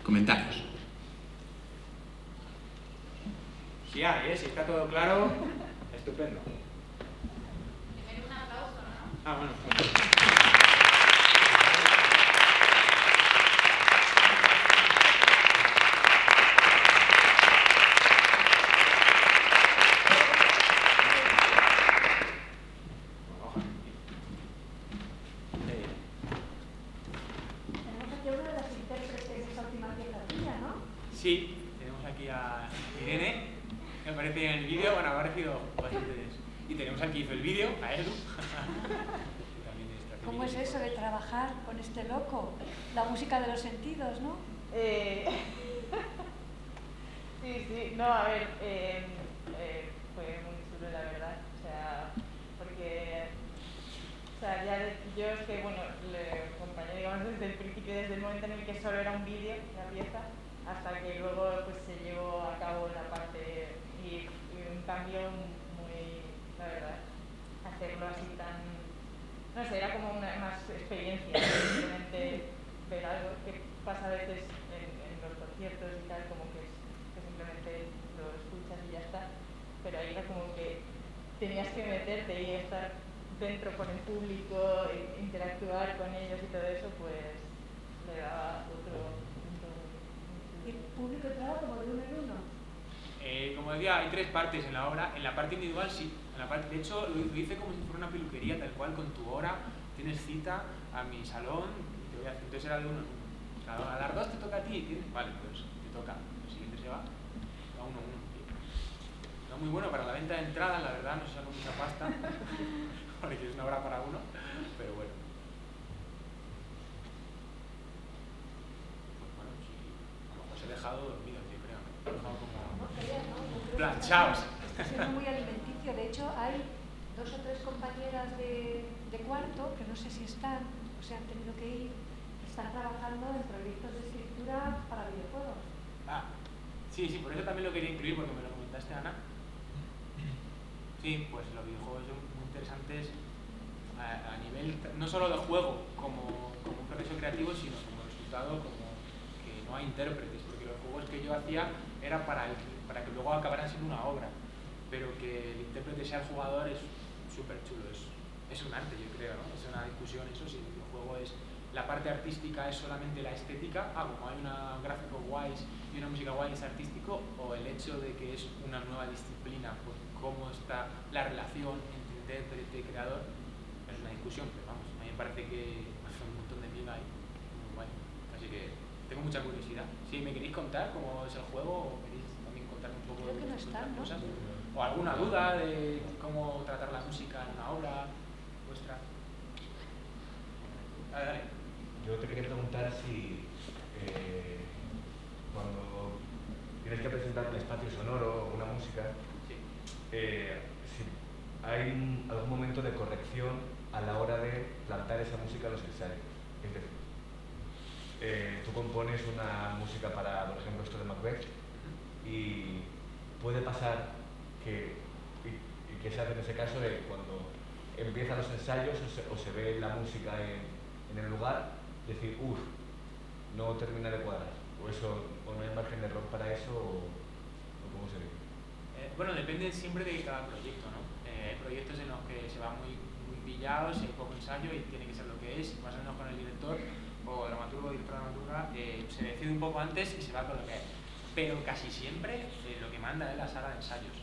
comentarios. Si hay, si está todo claro, estupendo. Primero un aplauso, ¿no? Ah, bueno. Sí, tenemos aquí a Irene, que aparece en el vídeo, bueno, ha aparecido bastantes. Y tenemos al que hizo el vídeo, a Edu. ¿Cómo es eso de trabajar con este loco? La música de los sentidos, ¿no? Sí, no, a ver, fue muy chulo, la verdad, o sea, porque, o sea, yo es que, bueno, le acompañé, digamos, desde el principio, desde el momento en el que solo era un vídeo, la pieza, hasta que luego pues se llevó a cabo la parte y un cambio muy, la verdad, hacerlo así tan, no sé, era como una más experiencia, simplemente ver algo que pasa a veces en los conciertos y tal, como que simplemente lo escuchas y ya está, pero ahí era como que tenías que meterte y estar dentro con el público, interactuar con ellos y todo eso, pues le daba otro punto. ¿Y el público entraba como de uno en uno? Como decía, hay tres partes en la obra. En la parte individual sí. En la parte, de hecho, lo hice como si fuera una peluquería, tal cual, con tu hora. Tienes cita a mi salón y te voy a hacer. Entonces era de uno en uno. O sea, a las 2 te toca a ti. Vale, pues te toca. El siguiente se va. Va uno a uno. No muy bueno para la venta de entradas, la verdad, no se saca mucha pasta. Porque es una hora para uno. Pero bueno. Os he dejado dormidos, yo creo. He dejado como planchados. Está siendo muy alimenticio. De hecho, hay 2 o 3 compañeras de cuarto que no sé si están o se han tenido que ir. Están trabajando en proyectos de escritura para videojuegos. Ah, sí, por eso también lo quería incluir porque me lo comentaste, Ana. Sí, pues los videojuegos son muy interesantes a nivel no solo de juego como un proceso creativo, sino como resultado como que no hay intérpretes, porque los juegos que yo hacía era para que luego acabaran siendo una obra, pero que el intérprete sea el jugador es súper chulo, es un arte, yo creo, ¿no? Es una discusión eso, si el juego es la parte artística es solamente la estética, como hay una gráfico guay y una música guay es artístico, o el hecho de que es una nueva disciplina, pues cómo está la relación entre intérprete y creador, es una discusión, pero vamos, a mí me parece que hace un montón de miga y muy guay, así que tengo mucha curiosidad. Si me queréis contar cómo es el juego, o queréis también contarme un poco de otras cosas, o alguna duda de cómo tratar la música en una obra vuestra. Dale. Yo te quería preguntar si cuando tienes que presentar un espacio sonoro, una música, si hay algún momento de corrección a la hora de plantar esa música en los ensayos. Es decir, tú compones una música para, por ejemplo, esto de Macbeth, y puede pasar que, y que se hace en ese caso, de cuando empiezan los ensayos o se ve la música en el lugar, decir, uff, no termina de cuadrar, o no hay margen de error para eso, o cómo se ve. Bueno, depende siempre de cada proyecto, ¿no? Hay proyectos en los que se van muy pillados, hay poco ensayo y tiene que ser lo que es, más o menos con el director o dramaturgo o directora dramaturga, se decide un poco antes y se va con lo que es. Pero casi siempre lo que manda es la sala de ensayos.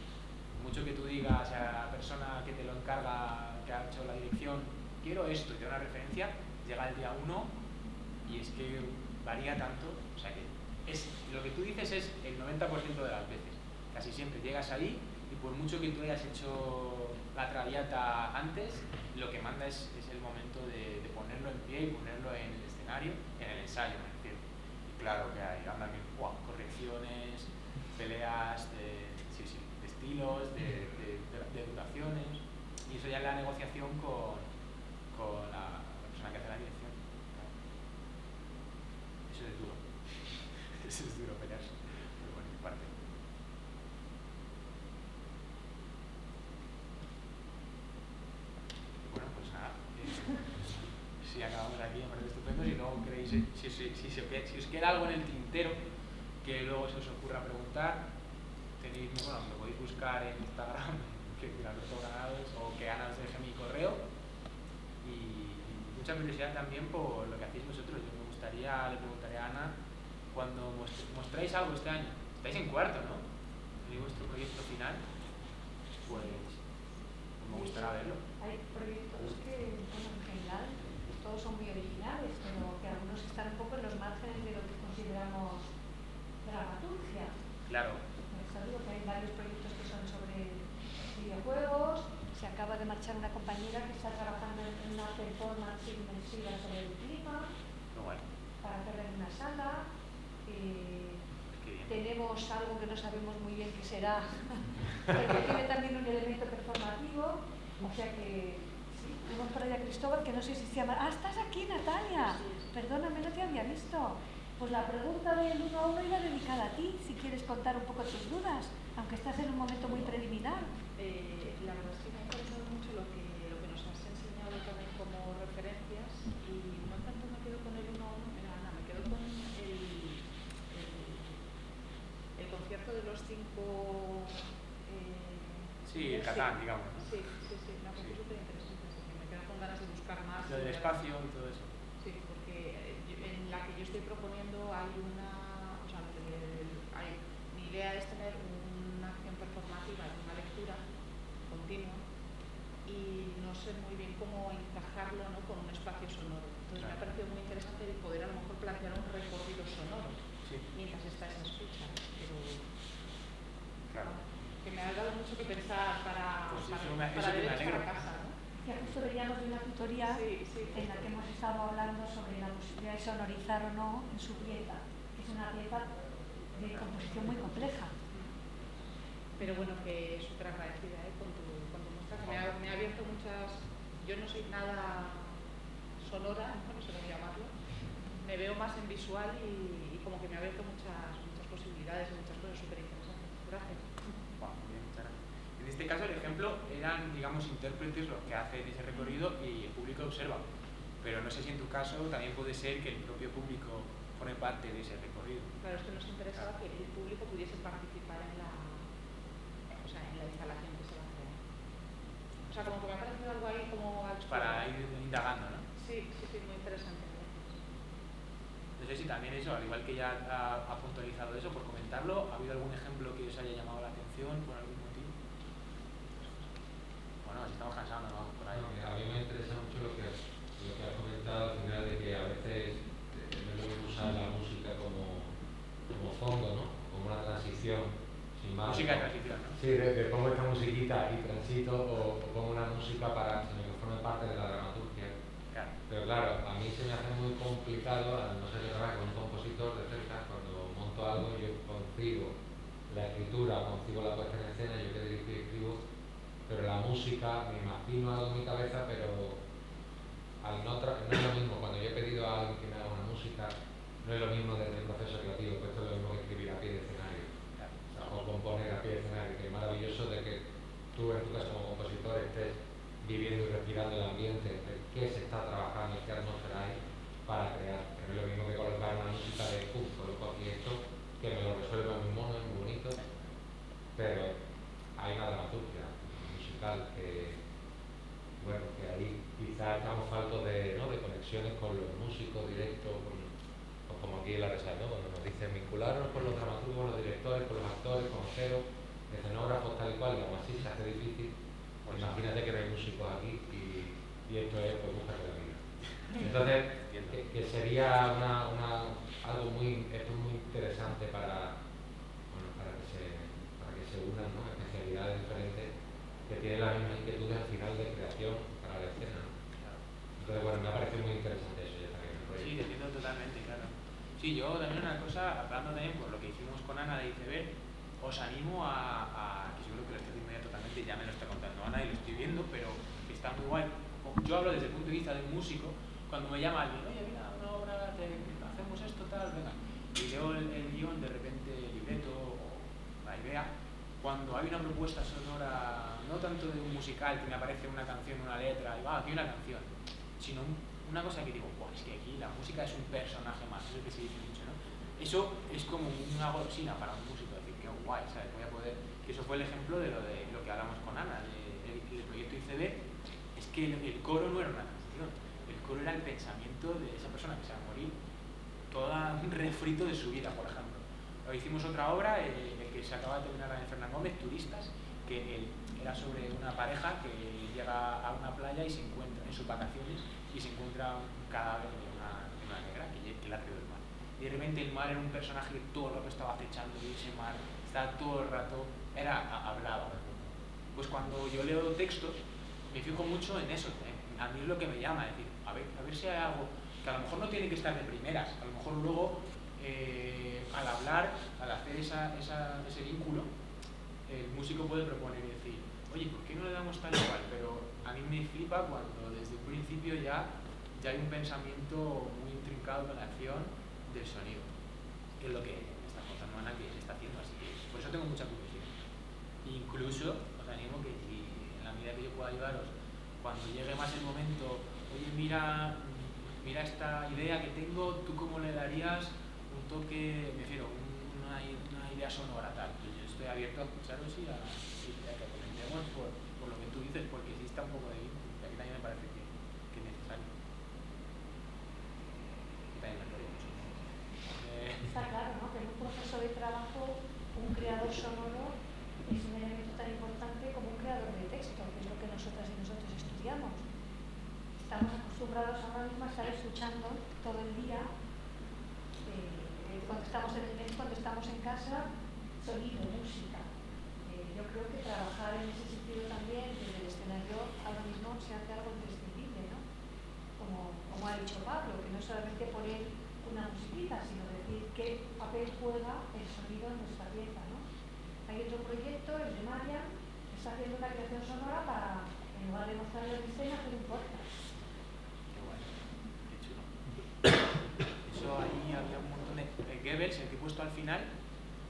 Mucho que tú digas a la persona que te lo encarga, que ha hecho la dirección, quiero esto y te da una referencia, llega el día 1 y es que varía tanto, o sea que lo que tú dices es el 90% de las veces. Casi siempre llegas ahí y por mucho que tú hayas hecho la traviata antes, lo que manda es el momento de ponerlo en pie y ponerlo en el escenario, en el ensayo, me refiero. Y claro que hay correcciones, peleas de estilos, de duraciones, y eso ya es la negociación con la persona que hace la dirección. Eso es duro. Eso es duro pelearse, pero bueno, en parte. Bueno, pues nada. Si acabamos aquí, me parece estupendo. Si luego queréis, si os queda algo en el tintero que luego se os ocurra preguntar, tenéis, bueno, me podéis buscar en Instagram, que Alberto Granados, o que Ana os deje mi correo. Y mucha curiosidad también por lo que hacéis vosotros. Yo me gustaría, le preguntaré a Ana, cuando mostráis algo este año, estáis en cuarto, ¿no? ¿Y vuestro proyecto final? Pues me gustaría verlo. Hay proyectos que, bueno, en general, todos son muy originales, pero que algunos están un poco en los márgenes de lo que consideramos dramaturgia. Claro. Digo que hay varios proyectos que son sobre videojuegos. Se acaba de marchar una compañera que está trabajando en una performance inmersiva sobre el clima. Bueno. Para hacerla en una sala. Tenemos algo que no sabemos muy bien qué será, porque tiene también un elemento performativo. O sea que sí, tenemos por allá a Cristóbal, que no sé si se llama. ¡Ah, estás aquí, Natalia! Perdóname, no te había visto. Pues la pregunta del 1 a 1 iba dedicada a ti, si quieres contar un poco tus dudas, aunque estás en un momento muy preliminar. La verdad es que me ha interesado mucho lo que nos has enseñado también como referencias, y no tanto me quedo con el 1 a 1, mira, Ana, me quedo con el concierto de los 5... sí, el Catán, digamos, ¿no? Sí, me parece súper interesante, porque me quedo con ganas de buscar más. Lo del espacio y todo eso. Sí, porque en la que yo estoy proponiendo hay una, o sea, mi idea es tener una acción performativa, una lectura continua, y no sé muy bien cómo encajarlo, ¿no?, con un espacio sonoro. Entonces me ha parecido muy interesante el poder a lo mejor plantear un recorrido sonoro mientras está esa escucha, pero claro, que me ha dado mucho que pensar para derecho a casa, ¿no? Ya justo veníamos de una tutoría en la que hemos estado hablando sobre la posibilidad de sonorizar o no en su pieza, que es una pieza de composición muy compleja. Pero bueno, que súper agradecida con tu muestra, que me ha abierto muchas... Yo no soy nada sonora, no sé cómo llamarlo, me veo más en visual y como que me ha abierto muchas posibilidades y muchas cosas súper interesantes. Gracias. Muy bien, muchas gracias. En este caso, el ejemplo eran, digamos, intérpretes los que hacen ese recorrido y el público observa. Pero no sé si en tu caso también puede ser que el propio público forme parte de ese recorrido. Claro, es que nos interesaba que el público pudiese participar en la instalación que se va a hacer. O sea, como que me ha parecido algo ahí como... Para ir indagando, ¿no? Sí, muy interesante. No sé si también eso, al igual que ya ha puntualizado eso, por comentarlo, ¿ha habido algún ejemplo que os haya llamado la atención por algún motivo? Bueno, si estamos cansando, ¿no? Por ahí. A mí me interesa mucho lo que has comentado al final, de que a veces tenemos que usar la música como fondo, ¿no? Como una transición. Sin más, música de transición, ¿no? Sí, de pongo esta musiquita y transito, o pongo una música para que forme parte de la dramaturgia. Claro. Pero claro, a mí se me hace muy complicado, al no ser de trabajar con un compositor de cerca, cuando monto algo yo concibo la escritura, concibo la puesta en escena, yo que dirijo y escribo, pero la música me imagino algo en mi cabeza, pero no es lo mismo. Cuando yo he pedido a alguien que me haga una música, no es lo mismo desde el proceso creativo, pues esto es lo mismo que escribir a pie de escenario, o componer a pie de escenario, que es maravilloso de que tú en tu caso como compositor estés viviendo y respirando el ambiente, de qué se está trabajando, qué atmósfera hay para crear, que no es lo mismo que colocar una música de pum, coloco aquí esto, que me lo resuelva muy mono, muy bonito, pero hay una dramaturgia musical que, bueno, que ahí quizás estamos faltos de conexiones con los músicos directos, pues como aquí en la Resal, ¿no? Cuando nos dicen vincularnos con los dramaturgos, los directores, con los actores, con cero, escenógrafos, tal y cual, y aún así se hace difícil. Pues imagínate que no hay músicos aquí y esto es pues buscar la vida. Entonces, que sería algo muy interesante para que se unan, ¿no? Especialidades diferentes que tienen las mismas inquietudes al final de creación para la escena, ¿no? Entonces, bueno, me ha parecido muy interesante eso ya también. Sí, te entiendo totalmente, claro. Sí, yo también una cosa, hablando también por lo que hicimos con Ana de ICB, os animo que seguro que lo estoy haciendo ya totalmente, ya me lo está contando Ana y lo estoy viendo, pero está muy guay. Yo hablo desde el punto de vista de un músico, cuando me llama alguien, oye, mira, una obra, hacemos esto, tal, venga, y leo el guión, de repente el libreto o la idea, cuando hay una propuesta sonora, no tanto de un musical que me aparece una canción, una letra, y va, aquí una canción, sino una cosa que digo, es que aquí la música es un personaje más, eso que se dice mucho, ¿no? Eso es como una golosina para un músico, decir, qué guay, ¿sabes? Voy a poder, que eso fue el ejemplo de lo que hablamos con Ana, del proyecto ICB, es que el coro no era una canción, el coro era el pensamiento de esa persona que se va a morir, todo un refrito de su vida, por ejemplo. Hicimos otra obra, el que se acaba de terminar en Fernán Gómez, Turistas, que era sobre una pareja que llega a una playa y se encuentra en sus vacaciones y se encuentra un cadáver de una negra que la río del mar. Y de repente el mar era un personaje que todo el rato estaba acechando y ese mar estaba todo el rato, hablaba. Pues cuando yo leo textos, me fijo mucho en eso, a mí es lo que me llama, es decir, a ver si hay algo que a lo mejor no tiene que estar de primeras, a lo mejor luego al hablar, al hacer ese vínculo, el músico puede proponer y decir, oye, ¿por qué no le damos tal y cual? Pero a mí me flipa cuando desde un principio ya hay un pensamiento muy intrincado con la acción del sonido, que es lo que me está contando Ana que se está haciendo, así que por eso tengo mucha curiosidad. Incluso os animo que si en la medida que yo pueda ayudaros, cuando llegue más el momento, oye, mira esta idea que tengo, ¿tú cómo le darías un toque, me refiero, una idea sonora tal? Pues yo estoy abierto a escucharos y a que comentemos por lo que tú dices, porque existe un poco de vínculo, y aquí también me parece que es necesario. Y también me acuerdo mucho. Está claro, ¿no? Que en un proceso de trabajo un creador sonoro es un elemento tan importante como un creador de texto, que es lo que nosotras y nosotros estudiamos. Estamos acostumbrados ahora mismo a estar escuchando todo el día, cuando estamos en el mes, cuando estamos en casa, sonido, música. Yo creo que trabajar en ese sentido también desde el escenario ahora mismo se hace algo imprescindible, ¿no? Como ha dicho Pablo, que no es solamente poner una musiquita, sino decir qué papel juega el sonido en nuestra pieza, ¿no? Hay otro proyecto, el de María, que está haciendo una creación sonora para, en lugar de mostrarlo en escena, hacer un podcast. Qué bueno, qué chulo. Eso ahí había un montón de Goebbels, el que he puesto al final,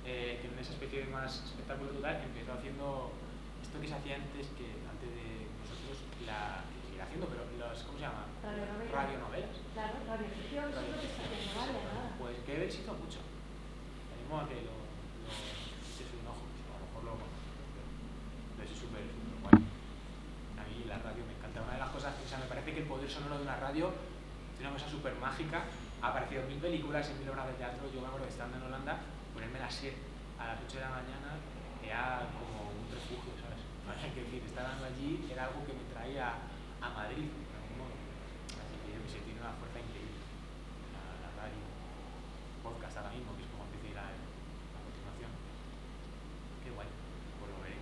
que en esa especie de más espectáculo total empezó haciendo esto que se hacía antes de nosotros seguir haciendo, pero ¿cómo se llama? Radionovelas. Claro, radioficción, eso es lo que está haciendo María, nada. Pues Goebbels hizo mucho. Animo a que lo eches un ojo, a lo mejor lo conozco, pero es súper guay. A mí la radio me encanta. Una de las cosas, o sea, me parece que el poder sonoro de una radio es una cosa súper mágica. Ha aparecido en 1000 películas, en 1000 obras de teatro. Yo me acuerdo que estando en Holanda, ponerme la SER a las 8 de la mañana era como un refugio, ¿sabes? Que decir, estar allí era algo que me traía a Madrid, de algún modo. Así que yo que sé, tiene una fuerza increíble. La radio, podcast ahora mismo, que es como empecé a continuación. Qué guay, pues lo veré.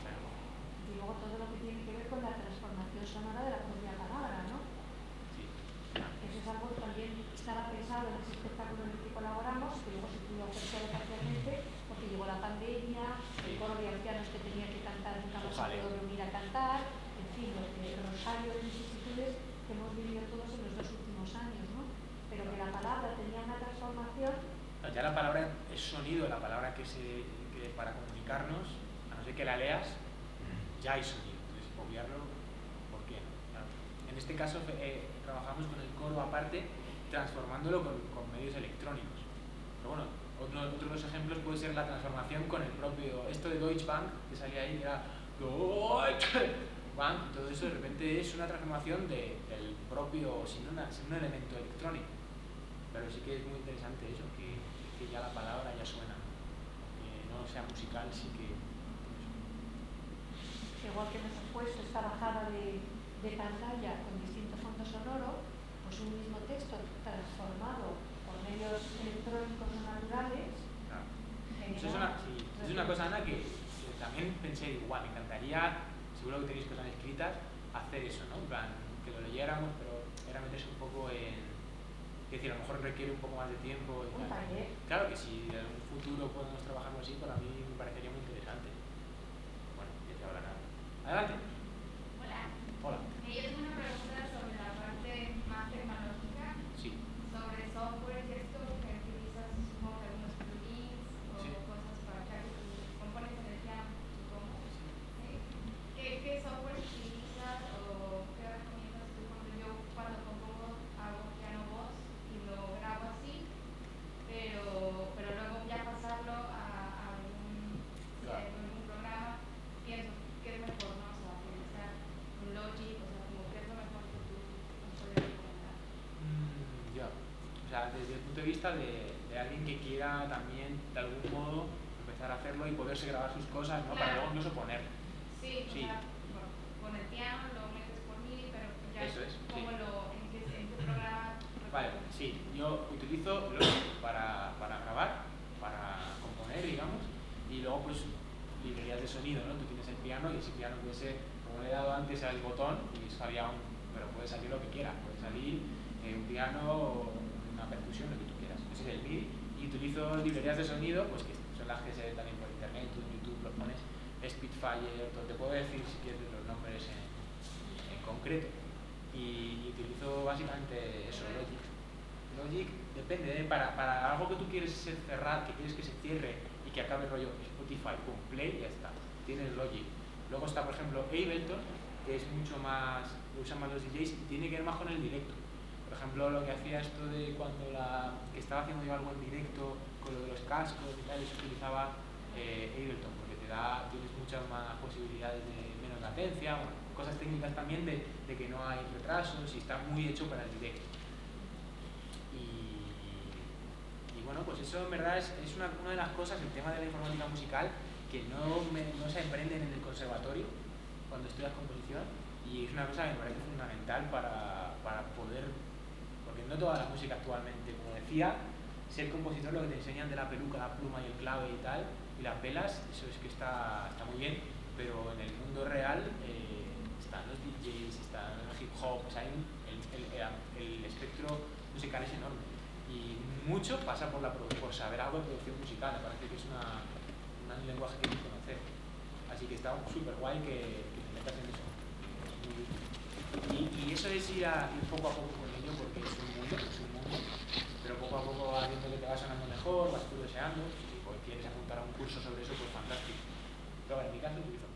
Claro. Y luego todo lo que tiene que ver con la transformación sonora de la propia palabra, ¿no? Sí. Eso es algo que también estaba pensado en ese espectáculo en el que colaboramos, que luego se pudo ofrecer parcialmente, porque yo llegó la pandemia, el coro de ancianos que tenía que cantar nunca más se pudo reunir a cantar, en fin, el rosario de vicisitudes que hemos vivido todos en los 2 últimos años, ¿no? Pero que la palabra tenía una transformación. Ya la palabra es sonido, la palabra que para comunicarnos, a no ser que la leas, ya hay sonido. Entonces, obviarlo, ¿por qué no? Claro. En este caso, trabajamos con el coro aparte, transformándolo con medios electrónicos. Pero bueno, otro de los ejemplos puede ser la transformación con el propio, esto de Deutsche Bank, que salía ahí, era Deutsche Bank, y todo eso de repente es una transformación del propio, sin un elemento electrónico. Pero sí que es muy interesante eso, que ya la palabra ya suena, que no sea musical, sí que... Igual que nos han puesto esta bajada de pantalla con distinto fondo sonoro, pues un mismo texto transformado por medios electrónicos o naturales. Claro. Eso es una cosa, Ana, que también pensé, igual, me encantaría, seguro que tenéis cosas escritas, hacer eso, ¿no? En plan, que lo leyéramos, pero era meterse un poco en... Es decir, a lo mejor requiere un poco más de tiempo. Y un taller. Claro que si en un futuro podemos trabajarlo así, para mí me parecería muy interesante. Bueno, ya te hablará. Adelante. Hola. Hola. Yo tengo una pregunta sobre la parte más tecnológica. Sí. Sobre software y esto que utilizas, supongo que algunos plugins o cosas para que compones energía, supongo. ¿Sí? ¿Qué software utilizas o qué recomiendas tú cuando compongo algo piano voz y lo grabo así, pero luego ya pasarlo a algún programa, pienso que es mejor, ¿no? O sea, utilizar un Logic, o sea, como que es lo mejor que tú nos podrías recomendar. Ya. O sea, desde el punto de vista de alguien que quiera también, de algún modo, empezar a hacerlo y poderse grabar sus cosas, ¿no? Claro. Para luego incluso poner. Sí, o sea, bueno, con el piano lo metes por MIDI, pero ya eso es, ¿cómo en qué programa? Vale, sí, yo utilizo Logic para grabar, para componer, digamos, y luego pues librerías de sonido, ¿no? Tú tienes el piano y ese piano puede ser, como le he dado antes al botón, y salía pero puede salir lo que quieras, puede salir un piano o una percusión, lo que tú quieras. Ese es el MIDI, y utilizo librerías de sonido, pues que son las que se ven también por internet, tú en YouTube lo pones, Spitfire, te puedo decir si quieres los nombres en concreto. Y utilizo básicamente eso, Logic. Logic depende, para algo que tú quieres cerrar, que quieres que se cierre y que acabe rollo Spotify, con play, ya está, tienes Logic. Luego está, por ejemplo, Ableton, que es mucho más, lo usan más los DJs y tiene que ver más con el directo. Por ejemplo, lo que hacía esto de cuando que estaba haciendo yo algo en directo con lo de los cascos y tal, eso utilizaba Ableton, porque tienes muchas más posibilidades de menos latencia, bueno, cosas técnicas también de que no hay retrasos y está muy hecho para el directo. Y bueno, pues eso en verdad es una de las cosas, el tema de la informática musical, que no se aprenden en el conservatorio cuando estudias composición, y es una cosa que me parece fundamental para poder, porque no toda la música actualmente, como decía, ser compositor lo que te enseñan de la peluca, la pluma y el clave y tal, y las velas, eso es que está muy bien, pero en el mundo real están los DJs, está el hip hop, o sea, el espectro musical es enorme y mucho pasa por saber algo de producción musical. Me parece que es un lenguaje que hay que conocer, así que está súper guay que te metas en eso. Y eso es ir poco a poco con ello, porque es un mundo, pero poco a poco vas viendo que te va sonando mejor, vas curioseando, y si quieres apuntar a un curso sobre eso, pues fantástico. Pero en mi caso utilizo